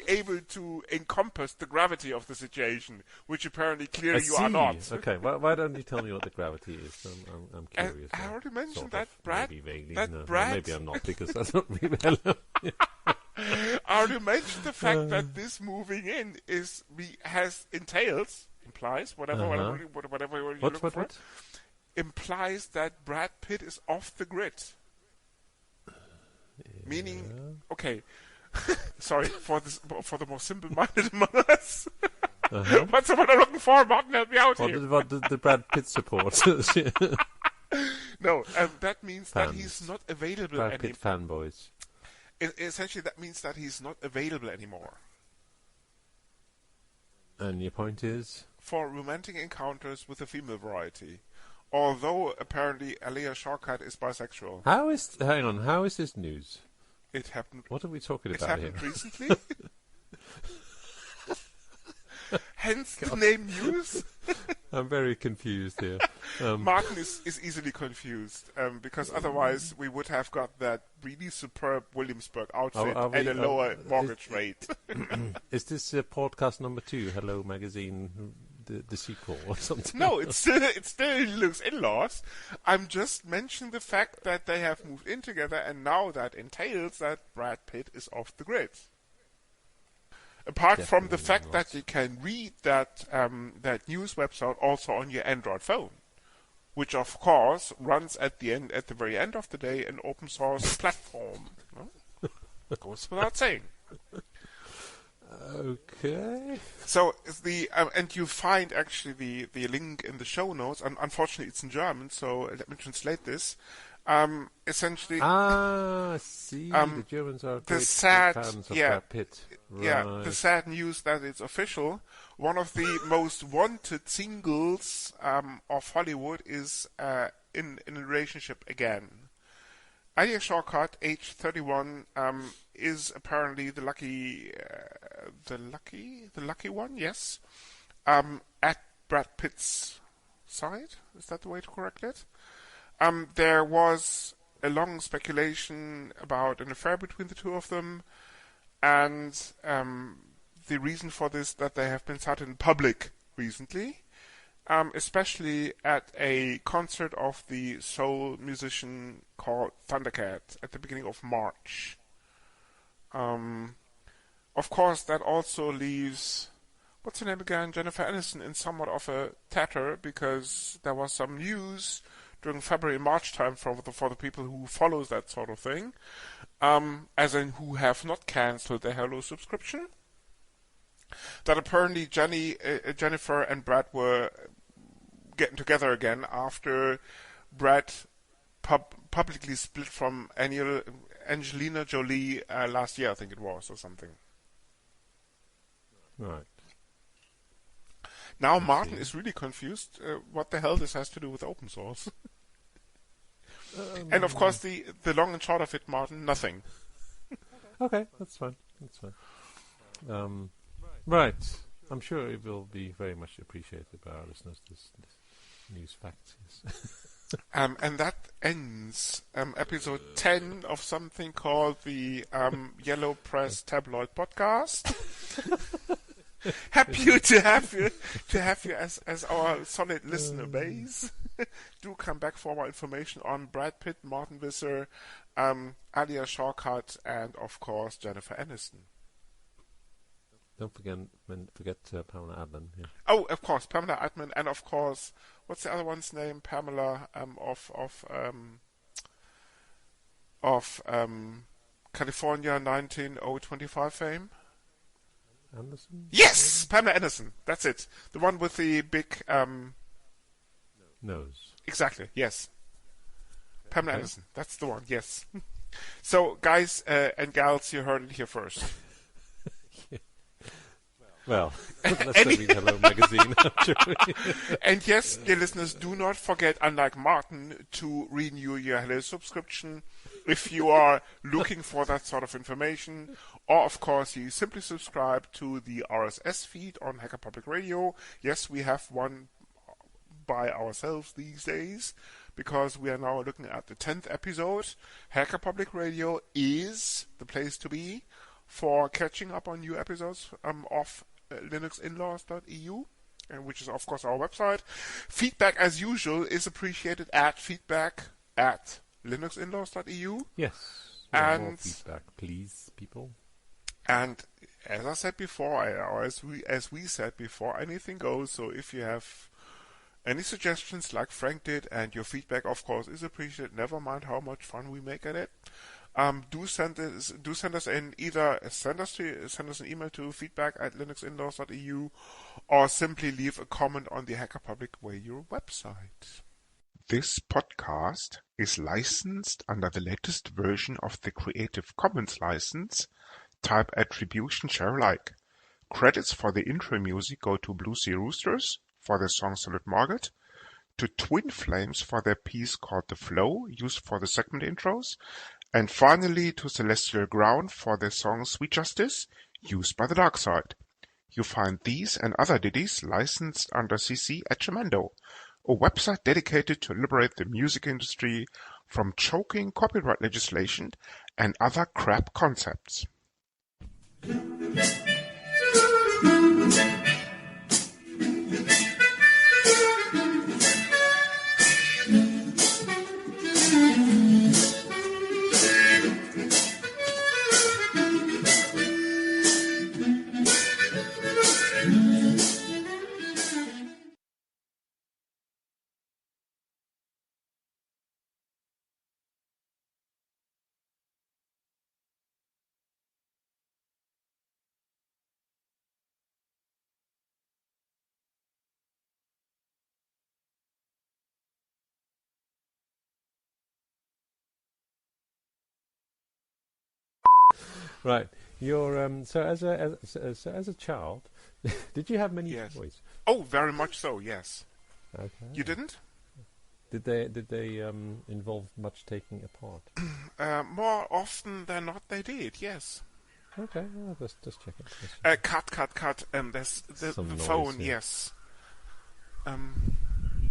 able to encompass the gravity of the situation, which apparently clearly you are not. Okay, why don't you tell me what the gravity is? I'm curious. I already mentioned that Brad. Maybe vaguely. Brad. Maybe I'm not, because I don't really know. I already mentioned the fact that this moving in implies whatever you look for. What? Implies that Brad Pitt is off the grid. Yeah. Meaning, okay, sorry for the more simple-minded among us. What's what I'm looking for? Martin, help me out here. What the Brad Pitt supporters? No, that means that he's not available anymore. Brad Pitt fanboys. Essentially, that means that he's not available anymore. And your point is? For romantic encounters with a female variety. Although apparently Alia Shawkat is bisexual. Hang on, how is this news? It happened. What are we talking It about here? happened recently. Hence the name news. I'm very confused here. Martin is easily confused because otherwise we would have got that really superb Williamsburg outfit at a lower mortgage rate. Is this podcast number 2, Hello Magazine, the sequel or something? No, it's still Linux Inlaws. I'm just mentioning the fact that they have moved in together, and now that entails that Brad Pitt is off the grid. Apart from the fact that you can read that news website also on your Android phone, which of course runs at the very end of the day, an open source platform. No? Goes without saying. Okay. So and you find actually the link in the show notes, and unfortunately it's in German, so let me translate this. Essentially, see, the Germans are great fans of Brad Pitt. Right. Yeah, the sad news that it's official. One of the most wanted singles of Hollywood is in a relationship again. Alia Shawkat, age 31, is apparently the lucky one. Yes, at Brad Pitt's side. Is that the way to correct it? There was a long speculation about an affair between the two of them, and the reason for this that they have been cited in public recently, especially at a concert of the soul musician called Thundercat at the beginning of March. Of course, that also leaves, what's her name again, Jennifer Aniston, in somewhat of a tatter, because there was some news during February and March time for the people who follows that sort of thing, as in who have not cancelled their Hello subscription, that apparently Jennifer and Brad were getting together again after Brad publicly split from Angelina Jolie last year, I think it was, or something. Right. Now Martin is really confused what the hell this has to do with open source. And of course the long and short of it, Martin, nothing. Okay, that's fine. Right. I'm sure it will be very much appreciated by our listeners, this news fact. Yes. And that ends episode 10 of something called the Yellow Press Tabloid Podcast. Happy to have you as our solid listener base. Do come back for more information on Brad Pitt, Martin Visser, Alia Shawkat, and of course Jennifer Aniston. Don't forget Pamela Adlon. Yeah. Oh, of course, Pamela Adlon, and of course, what's the other one's name? Pamela of California 19025 fame. Anderson? Yes, Pamela Anderson. That's it. The one with the big nose. Exactly. Yes. Pamela Anderson. That's the one. Yes. So, guys and gals, you heard it here first. Well, let's read Hello Magazine. And yes, dear listeners, do not forget, unlike Martin, to renew your Hello subscription if you are looking for that sort of information. Or, of course, you simply subscribe to the RSS feed on Hacker Public Radio. Yes, we have one by ourselves these days, because we are now looking at the 10th episode. Hacker Public Radio is the place to be for catching up on new episodes of linuxinlaws.eu, which is of course our website. Feedback as usual is appreciated at feedback@linuxinlaws.eu. Yes. And more feedback, please, people. And as I said before, or as we said before, anything goes. So if you have any suggestions like Frank did, and your feedback of course is appreciated, never mind how much fun we make at it. Do send us in, either send us an email to feedback@linuxinlaws.eu, or simply leave a comment on the Hacker Public Radio website. This podcast is licensed under the latest version of the Creative Commons license, type Attribution Share Alike. Credits for the intro music go to Blue Sea Roosters for their song Solid Market, to Twin Flames for their piece called The Flow, used for the segment intros, and finally to Celestial Ground for their song Sweet Justice, used by the Dark Side. You find these and other ditties licensed under CC at Jamendo, a website dedicated to liberate the music industry from choking copyright legislation and other crap concepts. Right. You're so as a child, did you have many Yes. toys? Oh, very much so, yes. Okay. You didn't? Did they involve much taking apart? More often than not, they did, yes. Okay. Well, just check it. Cut. There's the Some phone, noise, yeah. yes. Let me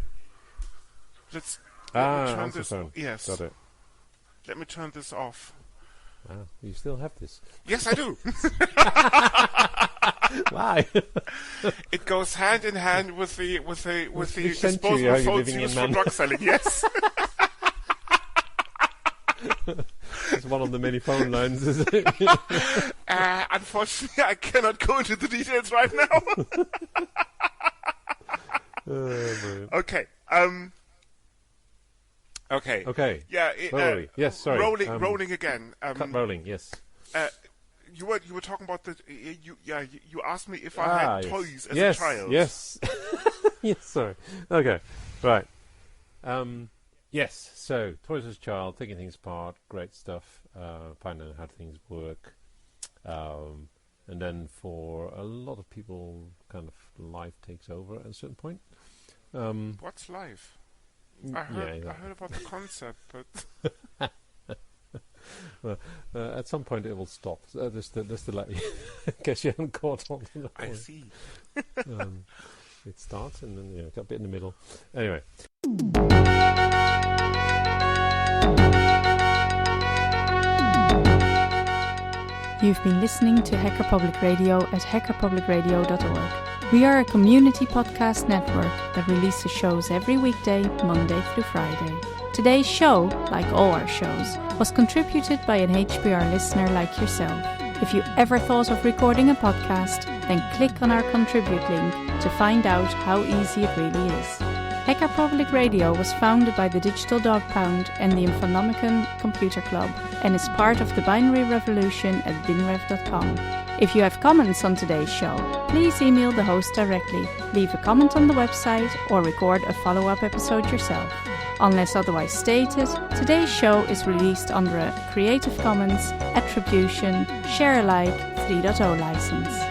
turn answer this. phone. Yes. Got it. Let me turn this off. Wow, you still have this? Yes, I do. Why? It goes hand in hand with the Which century disposable are you phones living used in, for man? drug selling. Yes. It's one of the many phone lines, is it? Unfortunately, I cannot go into the details right now. Brilliant. Okay. Okay. Okay. Yeah. Sorry. Yes. Sorry. Rolling again. Cut rolling. Yes. You were talking about the you asked me if I had yes. toys as Yes. a child. Yes. Yes. Sorry. Okay. Right. Yes. So toys as a child, taking things apart, great stuff. Finding out how things work, and then for a lot of people, kind of life takes over at a certain point. What's life? I heard about the concept, but Well, at some point it will stop. Just to let you, in case you haven't caught on to the I point. see. It starts and then got a bit in the middle. Anyway. You've been listening to Hacker Public Radio at hackerpublicradio.org. We are a community podcast network that releases shows every weekday, Monday through Friday. Today's show, like all our shows, was contributed by an HPR listener like yourself. If you ever thought of recording a podcast, then click on our contribute link to find out how easy it really is. Hacker Public Radio was founded by the Digital Dog Pound and the Infonomicon Computer Club and is part of the binary revolution at binrev.com. If you have comments on today's show, please email the host directly, leave a comment on the website, or record a follow-up episode yourself. Unless otherwise stated, today's show is released under a Creative Commons Attribution Share Alike 3.0 license.